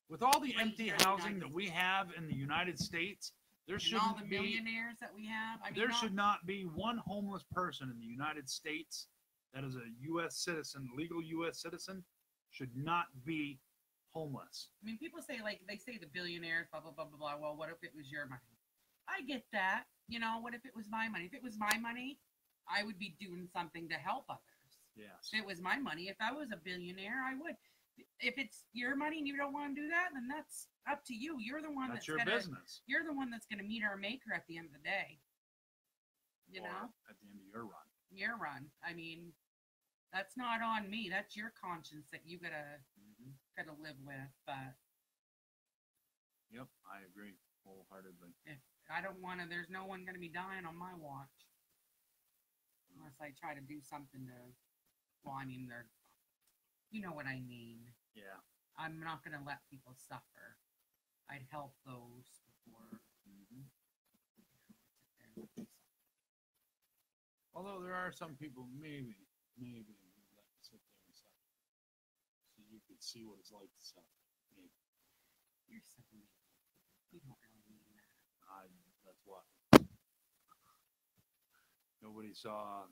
With all the empty housing that we have in the United States, there shouldn't all the millionaires that we have. There should not be one homeless person in the United States that is a U.S. citizen, legal U.S. citizen, should not be homeless. I mean, people say, like, they say the billionaires, blah, blah, blah, blah, blah. Well, what if it was your money? I get that. What if it was my money? If it was my money, I would be doing something to help others. Yes. If it was my money, if I was a billionaire, I would. If it's your money and you don't want to do that, then that's up to you. You're the one that's your business. You're the one that's going to meet our maker at the end of the day. At the end of your run. Your run. I mean, that's not on me. That's your conscience that you gotta live with. But yep, I agree wholeheartedly. If I don't want to, there's no one gonna be dying on my watch unless I try to do something to. Well, I mean, you know what I mean. Yeah. I'm not gonna let people suffer. I'd help those before. Although there are some people, maybe who like to sit there and suffer, so you could see what it's like to suffer. Maybe. You're so mean. You don't really mean that. That's what. Nobody saw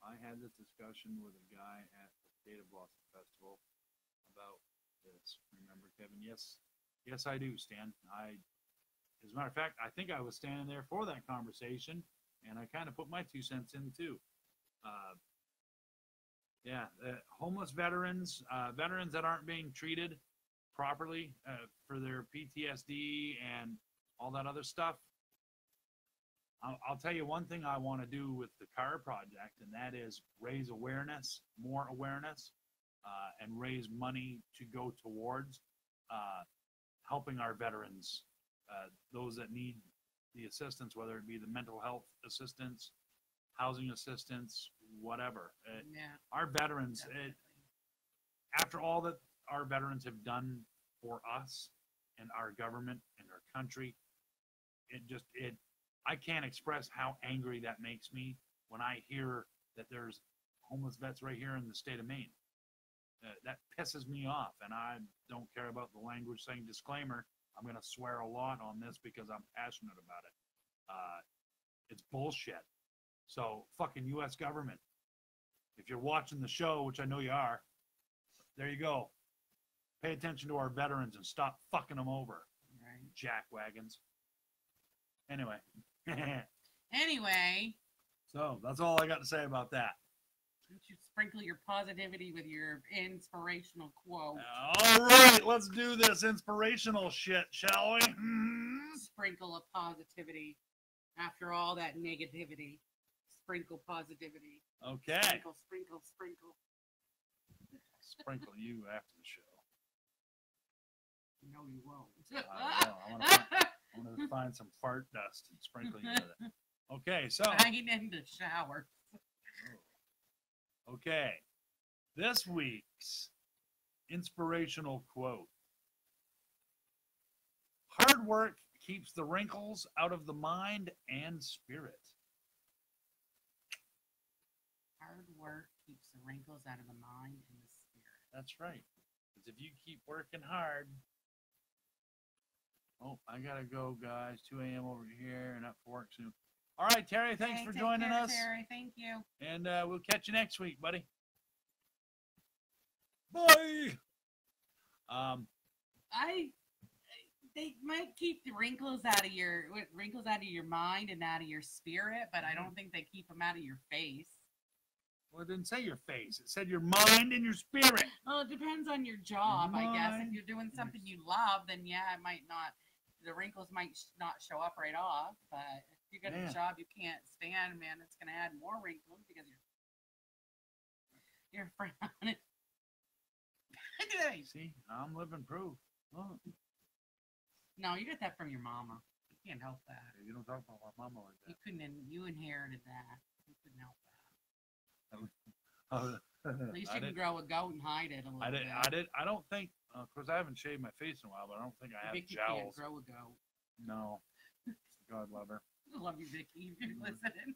I had this discussion with a guy at the Potato Blossom Festival about this. Remember, Kevin? Yes, I do, Stan. As a matter of fact, I think I was standing there for that conversation, and I kind of put my 2 cents in too. Homeless veterans, veterans that aren't being treated properly for their PTSD and all that other stuff. I'll tell you one thing I want to do with the CAR project, and that is raise awareness, more awareness, and raise money to go towards helping our veterans, those that need the assistance, whether it be the mental health assistance, housing assistance, whatever. Our veterans, after all that our veterans have done for us and our government and our country, I can't express how angry that makes me when I hear that there's homeless vets right here in the state of Maine. That pisses me off, and I don't care about the language saying disclaimer. I'm going to swear a lot on this because I'm passionate about it. It's bullshit. So, fucking U.S. government, if you're watching the show, which I know you are, there you go. Pay attention to our veterans and stop fucking them over. Right. Jackwagons. Anyway. So, that's all I got to say about that. You should sprinkle your positivity with your inspirational quote. All right, let's do this inspirational shit, shall we? Sprinkle of positivity. After all that negativity, sprinkle positivity. Okay. Sprinkle. Sprinkle you after the show. No, you won't. I want to find some fart dust and sprinkle you with it. Okay, so. Right in the shower. Okay, this week's inspirational quote. Hard work keeps the wrinkles out of the mind and spirit. Hard work keeps the wrinkles out of the mind and the spirit. That's right. Because if you keep working hard. Oh, I got to go, guys. 2 a.m. over here and up for work soon. All right, Terry, thanks for joining us. Terry, thank you. And we'll catch you next week, buddy. Bye. They might keep the wrinkles out of your mind and out of your spirit, but I don't think they keep them out of your face. Well, it didn't say your face. It said your mind and your spirit. Well, it depends on your job, I guess. If you're doing something you love, then yeah, it might not. The wrinkles might not show up right off, but if you got a job you can't stand, man, it's gonna add more wrinkles because you're frowning. See, I'm living proof. Oh. No, you got that from your mama. You can't help that. You don't talk about my mama like that. You inherited that. You couldn't help that. At least you can grow a goat and hide it a little bit. I don't think, of course, I haven't shaved my face in a while, but I don't think I have Vicky jowls. Can't grow a goat. No. God love her. I love you, Vicky. If you're listening.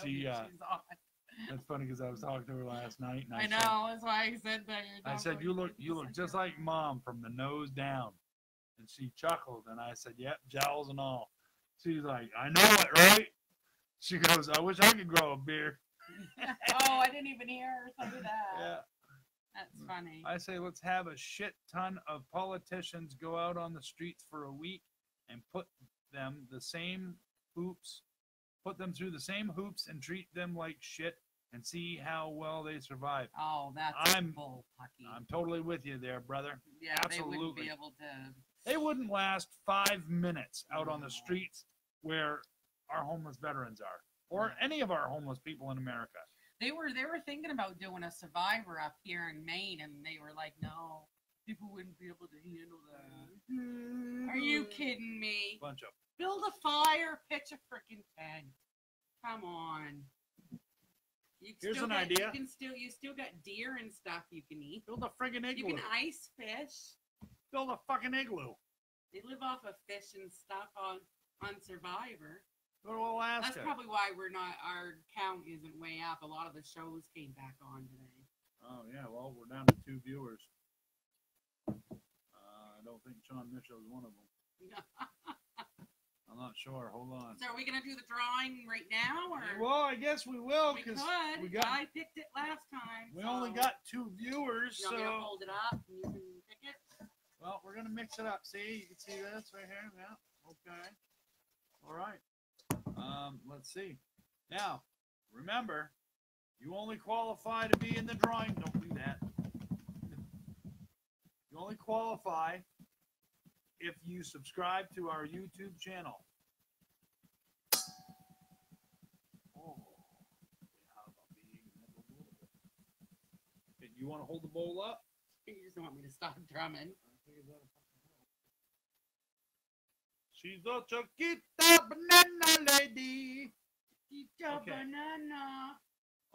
She's on. That's funny because I was talking to her last night. And I know. That's why I said that. I said, you look just like Mom from the nose down. And she chuckled, and I said, yep, jowls and all. She's like, I know it, right? She goes, I wish I could grow a beard. Oh, I didn't even hear her say that. Yeah. That's funny. I say, let's have a shit ton of politicians go out on the streets for a week and put them through the same hoops and treat them like shit and see how well they survive. Oh, that's bull, Pucky. I'm totally with you there, brother. Yeah, absolutely. They wouldn't be able to. They wouldn't last 5 minutes out on the streets where our homeless veterans are, or any of our homeless people in America. They were thinking about doing a Survivor up here in Maine, and they were like, no, people wouldn't be able to handle that. Are you kidding me? Bunch of. Build a fire, pitch a freaking tent. Come on. Here's an idea. You still got deer and stuff you can eat. Build a friggin' igloo. You can ice fish. Build a fucking igloo. They live off of fish and stuff on Survivor. Go to Alaska. That's probably why our count isn't way up. A lot of the shows came back on today. Oh yeah, well we're down to 2 viewers. I don't think Sean Mitchell is one of them. I'm not sure. Hold on. So are we gonna do the drawing right now, or? Well, I guess we will because I picked it last time. We only got 2 viewers, you want me to hold it up and you can pick it? Well, we're gonna mix it up. See, you can see this right here. Yeah. Okay. All right. Let's see. Now, remember, you only qualify to be in the drawing. Don't do that. You only qualify if you subscribe to our YouTube channel. Oh, you want to hold the bowl up? You just want me to stop drumming. She's a Chiquita banana lady. Chiquita banana.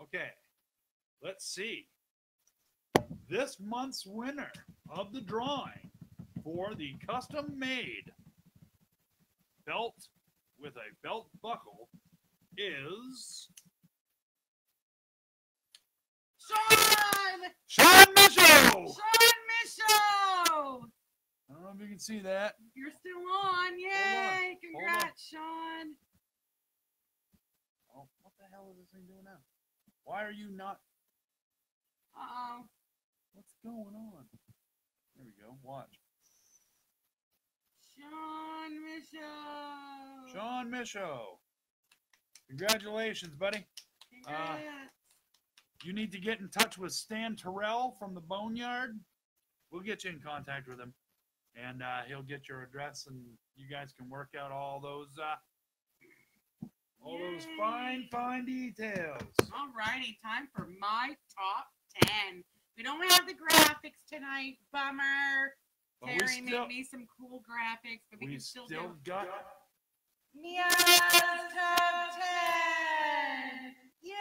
Okay, let's see. This month's winner of the drawing for the custom-made belt with a belt buckle is Sean Mitchell! I don't know if you can see that. You're still on. Yay! Congrats, Sean. Oh, what the hell is this thing doing now? Why are you not? Uh-oh. What's going on? There we go. Watch. Sean Mitchell. Congratulations, buddy. Congrats. You need to get in touch with Stan Terrell from the Boneyard. We'll get you in contact with him. And he'll get your address, and you guys can work out all those fine details. All righty, time for my top 10. We don't have the graphics tonight, bummer. But Terry made me some cool graphics, but we can still got Mia's Top 10! Yay!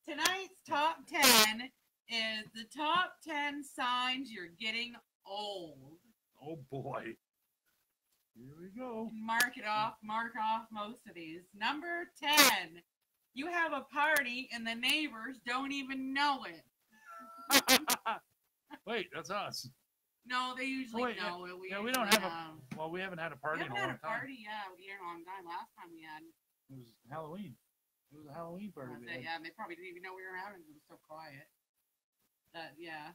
Tonight's Top 10 is the top 10 signs you're getting old. Oh boy. Here we go. Mark off most of these. Number 10. You have a party and the neighbors don't even know it. Wait, that's us. No, they usually know it. We don't have we haven't had a party in a long time. We haven't had a party, in a long time. Last time we had. It was Halloween. It was a Halloween party. Yeah, and they probably didn't even know we were having it. It was so quiet. Yeah.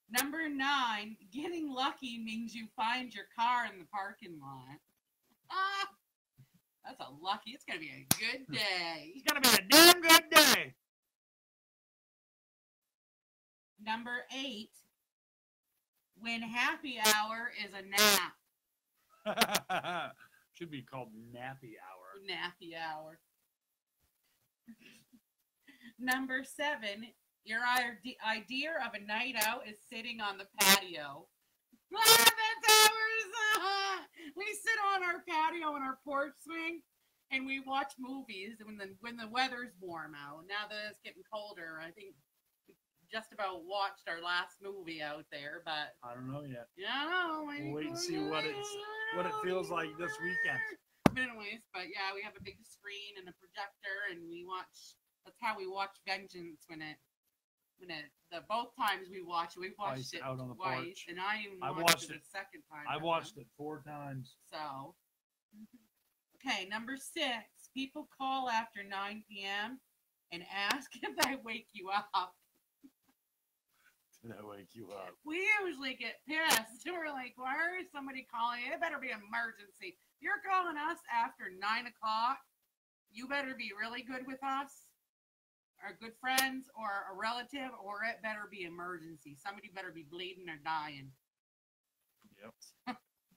Number 9, getting lucky means you find your car in the parking lot. That's a lucky. It's going to be a good day. It's going to be a damn good day. Number 8, when happy hour is a nap. Should be called nappy hour. Nappy hour. Number 7, your idea of a night out is sitting on the patio. That's ours. We sit on our patio on our porch swing, and we watch movies when the weather's warm out. Now that it's getting colder, I think we just about watched our last movie out there, but I don't know yet. Yeah, I know. We'll wait and see what it feels like this weekend. Anyways, but yeah, we have a big screen and a projector, and we watch. That's how we watch Vengeance both times we watched it out on the twice, porch. and I even watched it the second time. I watched it 4 times. So, okay, number 6. People call after 9 p.m. and ask if I wake you up. Did I wake you up? We usually get pissed. We're like, why is somebody calling? It better be an emergency. If you're calling us after 9 o'clock, you better be really good with us, or good friends, or a relative, or it better be emergency. Somebody better be bleeding or dying. Yep.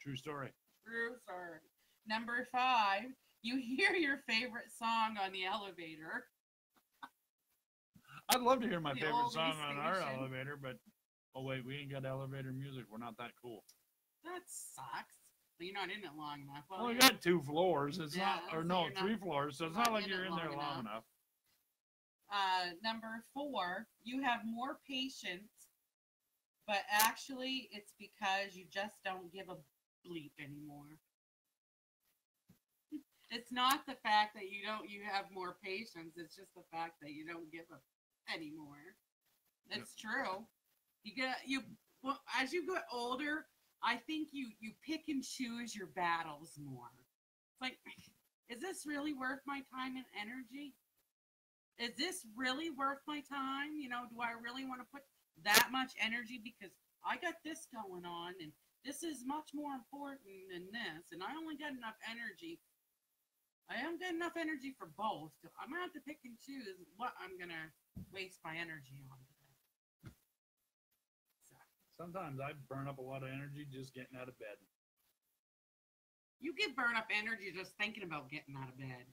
True story. True story. Number 5, you hear your favorite song on the elevator. I'd love to hear my The favorite song oldie on our station. elevator, but oh wait, we ain't got elevator music. We're not that cool. That sucks. Well, you're not in it long enough. Well, we got 2 floors. It's Yeah, not, or so no, you're not- 3 floors. So it's not not like in you're it in there long long enough. Number 4, you have more patience, but actually it's because you just don't give a bleep anymore. It's not the fact that you have more patience. It's just the fact that you don't give a anymore. It's true. As you get older, I think you pick and choose your battles more. It's like, is this really worth my time and energy? Is this really worth my time? Do I really want to put that much energy because I got this going on and this is much more important than this, and I only got enough energy. I haven't got enough energy for both. So I'm gonna have to pick and choose what I'm gonna waste my energy on today. Sometimes I burn up a lot of energy just getting out of bed. You get burn up energy just thinking about getting out of bed.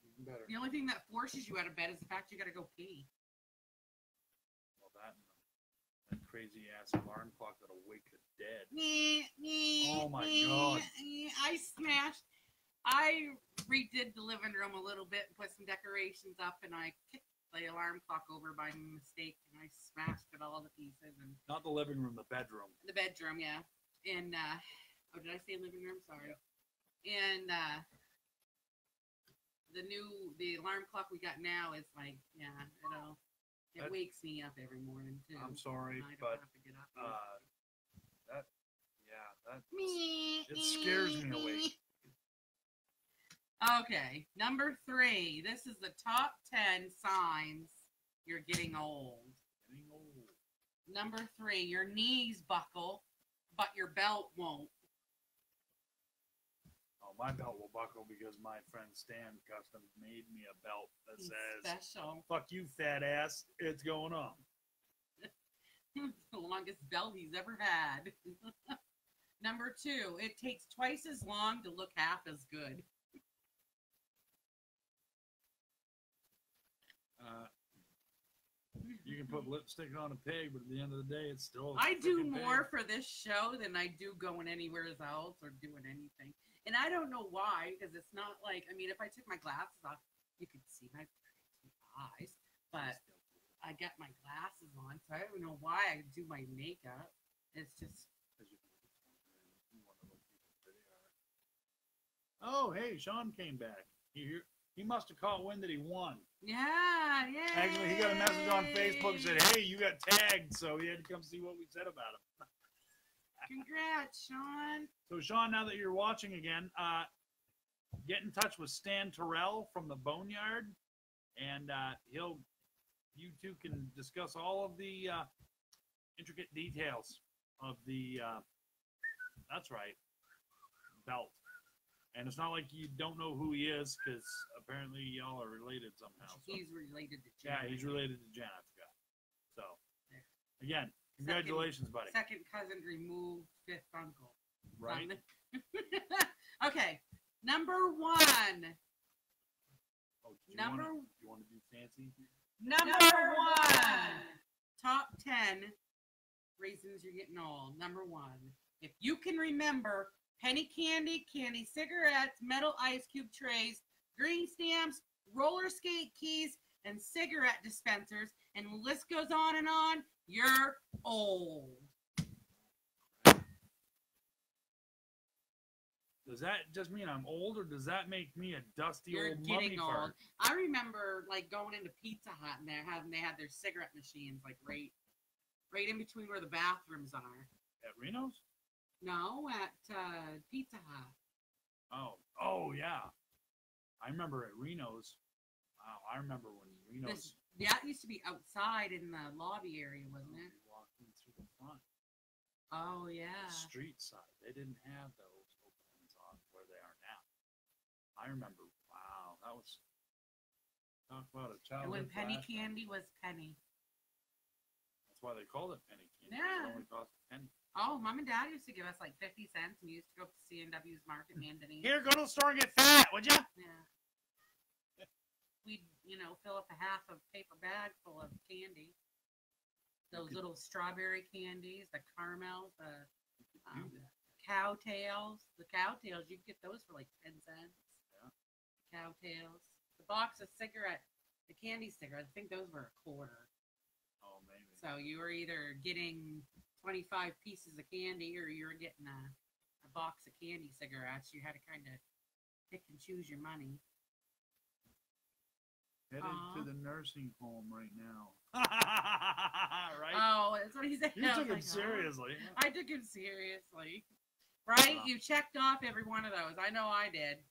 Even better. The only thing that forces you out of bed is the fact you gotta go pee. Well, that crazy ass alarm clock that'll wake the dead. Oh my god! I redid the living room a little bit, put some decorations up, and I kicked the alarm clock over by mistake, and I smashed it all to pieces. And not the living room, the bedroom. The bedroom, yeah. And did I say living room? Sorry. And the alarm clock we got now is like, yeah, it wakes me up every morning too. I'm sorry, I don't but have to get up. It scares me awake. Okay, number 3. This is the top 10 signs you're getting old. Number 3, your knees buckle, but your belt won't. Oh, my belt will buckle because my friend Stan custom made me a belt that says, special. "Fuck you, fat ass. It's going on." The longest belt he's ever had. Number 2, it takes twice as long to look half as good. you can put lipstick on a pig, but at the end of the day, it's still. I do more pig. for this show than I do going anywhere else or doing anything. And I don't know why, because it's not like, I mean, if I took my glasses off, you could see my eyes, but I got my glasses on, so I don't know why I do my makeup. It's just. Oh, hey, Sean came back. He must have caught wind that he won. Yeah. Actually, he got a message on Facebook that said, hey, you got tagged, so he had to come see what we said about him. Congrats, Sean. So, Sean, now that you're watching again, get in touch with Stan Terrell from the Boneyard, and you two can discuss all of the intricate details of the, that's right, belt. And it's not like you don't know who he is, because apparently y'all are related somehow. So. He's related to Janet. Yeah, he's related to Janet. So, again, congratulations, buddy. Second cousin removed, fifth uncle. Right. Okay, number 1. Oh, you want to do fancy? Number 1. Top 10 reasons you're getting old. Number 1. If you can remember penny candy, candy cigarettes, metal ice cube trays, green stamps, roller skate keys, and cigarette dispensers, and the list goes on and on, you're old. Does that just mean I'm old, or does that make me a dusty You're old getting mummy old. fart? I remember like going into Pizza Hut and they had their cigarette machines like right in between where the bathrooms are. At Reno's? No, at Pizza Hut. Oh yeah. I remember at Reno's. Wow, I remember when Reno's. That used to be outside in the lobby area, wasn't it? You walked in through the front. Oh yeah. The street side. They didn't have those openings on where they are now. I remember. Wow, that was. Talk about a childhood. And when penny flashback. candy was penny. That's why they called it penny candy. Yeah. It only cost a penny. Oh, Mom and Dad used to give us like 50 cents. We used to go up to C&W's Market, Mandanese. Here, go to the store and get fat, would ya? Yeah. We'd, fill up a half a paper bag full of candy. Those little strawberry candies, the caramels, the cowtails. The cowtails, you could get those for like 10 cents. Yeah. Cowtails. The box of the candy cigarettes, I think those were a quarter. Oh, maybe. So you were either getting 25 pieces of candy or you were getting a box of candy cigarettes. You had to kind of pick and choose your money. Headed to the nursing home right now. Right? Oh, that's what he said. You took him seriously. I took him seriously. Right? You checked off every one of those. I know I did.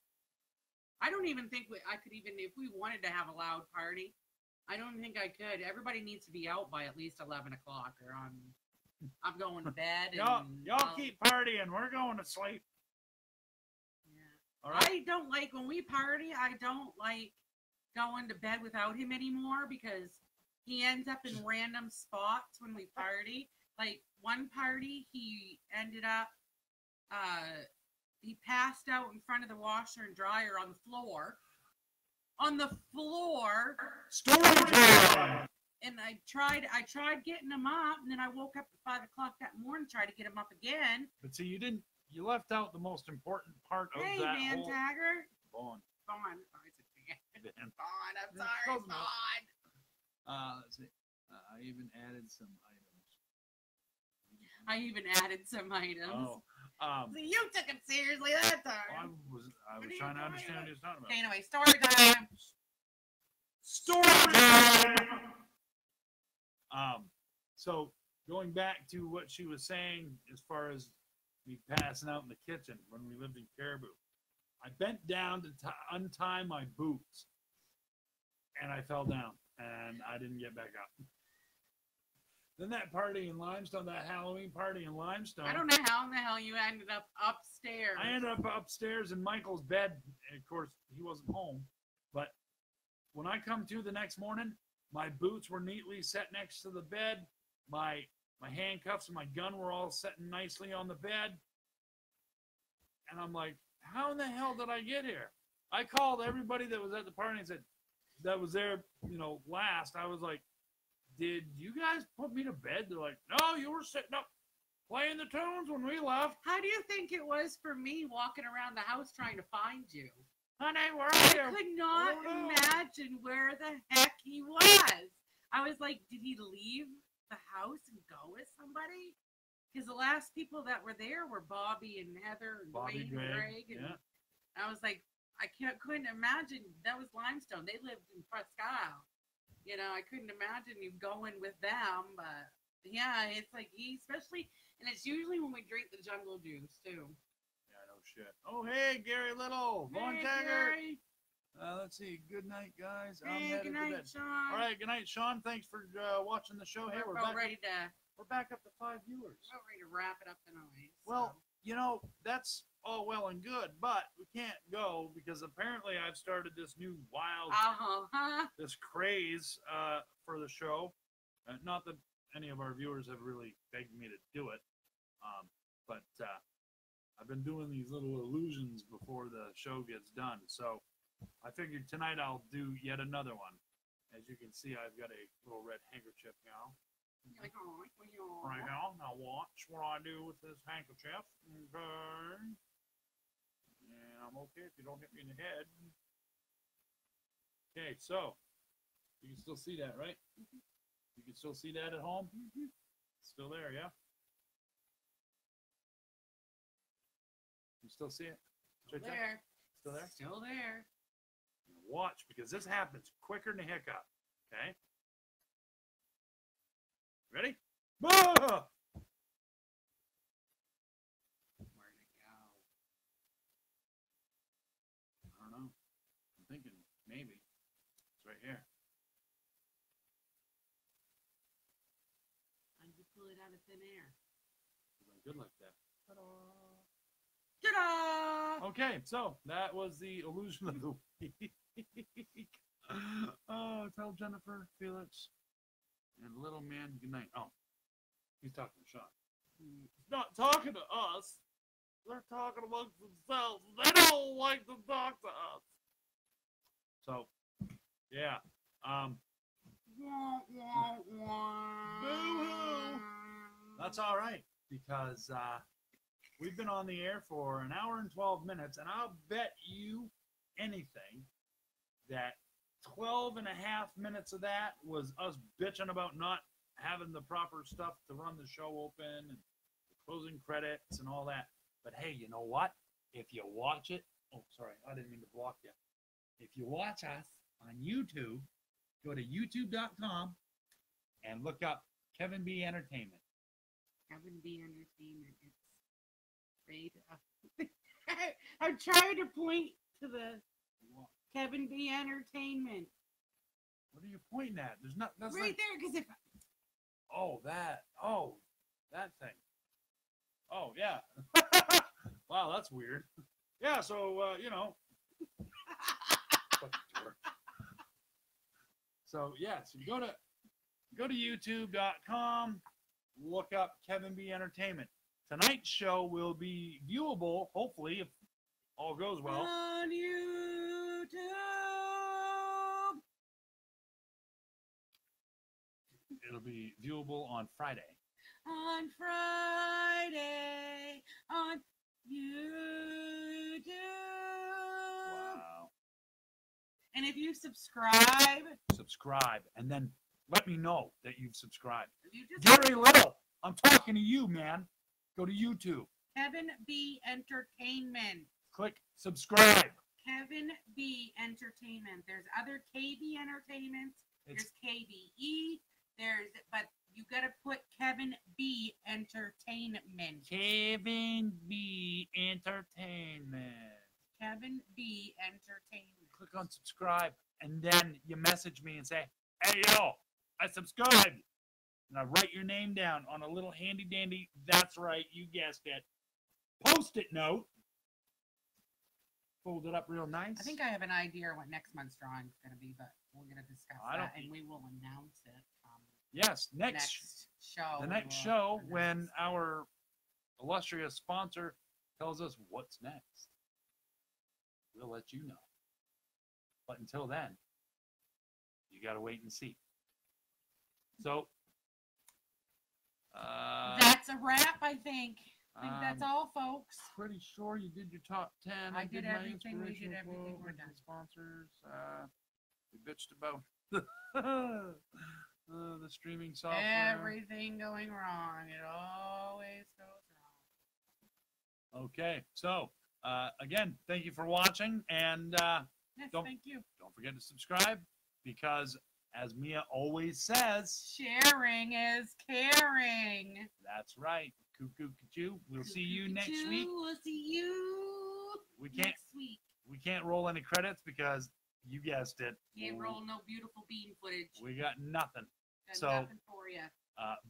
I don't even think I could even, if we wanted to have a loud party, I don't think I could. Everybody needs to be out by at least 11 o'clock or I'm going to bed. Y'all keep partying. We're going to sleep. Yeah. All right? I don't like, when we party, I don't like going to bed without him anymore because he ends up in random spots when we party. Like one party, he ended up, he passed out in front of the washer and dryer on the floor. On the floor. Story time. And I tried getting him up, and then I woke up at 5 o'clock that morning, tried to get him up again. But see, you left out the most important part of hey, that Van whole. Taggart. Vaughn. Vaughn. Oh, it's a Van. Van. Vaughn, I'm sorry, Vaughn. Let's see. I even added some items. Oh. So you took him seriously that time. I was trying to understand what he was talking about. Okay, anyway, story time. Story time! So going back to what she was saying as far as me passing out in the kitchen when we lived in Caribou, I bent down to untie my boots, and I fell down, and I didn't get back up. Then that party in Limestone, that Halloween party in Limestone. I don't know how in the hell you ended up upstairs. I ended up upstairs in Michael's bed. And of course, he wasn't home. But when I come to the next morning, my boots were neatly set next to the bed. My handcuffs and my gun were all sitting nicely on the bed. And I'm like, how in the hell did I get here? I called everybody that was at the party and said, that was there, last. I was like, did you guys put me to bed? They're like, no, you were sitting up playing the tunes when we left. How do you think it was for me walking around the house trying to find you? Honey, where are I you? could not Oh, no. imagine where the heck he was. I was like, did he leave the house and go with somebody? Because the last people that were there were Bobby and Heather and Bobby, Dwayne and Greg. And yeah. I was like, couldn't imagine. That was Limestone. They lived in Presque Isle. You know, I couldn't imagine you going with them. But yeah, it's like especially, and it's usually when we drink the jungle juice too. Yeah, no shit. Oh, hey, Gary Little. Vaughn Hey, Taggart. Gary. Let's see. Good night, guys. I'm Hey, headed good to night, bed. Sean. All right, good night, Sean. Thanks for watching the show. Hey, We're we're about back. ready to. We're back up to 5 viewers. We're ready to wrap it up tonight. Well, you know, that's all well and good, but we can't go because apparently I've started this new wild, this craze for the show. Not that any of our viewers have really begged me to do it, but I've been doing these little illusions before the show gets done. So I figured tonight I'll do yet another one. As you can see, I've got a little red handkerchief now. Right now, watch what I do with this handkerchief. Okay. And I'm okay if you don't hit me in the head. Okay, so you can still see that, right? You can still see that at home? Still there, yeah? You still see it? Still there. Still there? Still there. Watch, because this happens quicker than a hiccup. Okay? Ready? Ah! Where'd it go? I don't know. I'm thinking maybe. It's right here. How'd you pull it out of thin air? I'm good like that. Ta-da! Ta-da! Okay, so that was the illusion of the week. Oh, tell Jennifer, Felix, and little man good night. Oh, he's talking to Sean. He's not talking to us. They're talking amongst themselves. They don't like to talk to us. So, yeah. Boo-hoo. That's all right, because we've been on the air for an hour and 12 minutes, and I'll bet you anything that 12 and a half minutes of that was us bitching about not having the proper stuff to run the show open and the closing credits and all that. But hey, you know what? If you watch it, oh, sorry, I didn't mean to block you. If you watch us on YouTube, go to youtube.com and look up Kevin B. Entertainment. Kevin B. Entertainment. It's great. I'm trying to point to the Kevin B. Entertainment. What are you pointing at? There's not. That's right like, there, because if. Oh, that. Oh, that thing. Oh, yeah. Wow, that's weird. Yeah, so, you know. So, yes, you go to youtube.com, look up Kevin B. Entertainment. Tonight's show will be viewable, hopefully, if all goes well. On YouTube. It'll be viewable on Friday. On Friday on YouTube. Wow. And if you subscribe, and then let me know that you've subscribed. if you just Gary Little, I'm talking to you, man. Go to YouTube. Kevin B. Entertainment. Click subscribe. Kevin B. Entertainment. There's other KB Entertainments. There's KBE. But you gotta put Kevin B. Entertainment. Kevin B. Entertainment. Kevin B. Entertainment. Click on subscribe, and then you message me and say, hey, yo, I subscribed. And I write your name down on a little handy dandy, that's right, you guessed it, Post-it note. Fold it up real nice. I think I have an idea what next month's drawing is going to be, but we're going to discuss that, and we will announce it. Yes, next show. The next show, when our illustrious sponsor tells us what's next, we'll let you know. But until then, you got to wait and see. So, that's a wrap, I think. I think that's all, folks. Pretty sure you did your top 10. I did my everything. We did inspirational everything. quote, We're went to done. the sponsors. We bitched about the streaming software. Everything going wrong. It always goes wrong. Okay, so again, thank you for watching, and Yes, don't thank you. don't forget to subscribe because, as Mia always says, Sharing is caring. that's right. Cuckoo, cuckoo. We'll see you next week. We'll see you next week. We can't roll any credits because you guessed it. Can't roll no beautiful bean footage. We got nothing. Got So, nothing for you.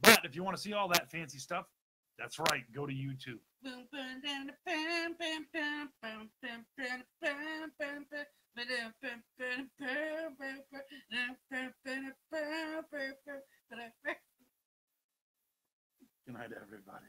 But if you want to see all that fancy stuff, that's right. Go to YouTube. Good night, everybody.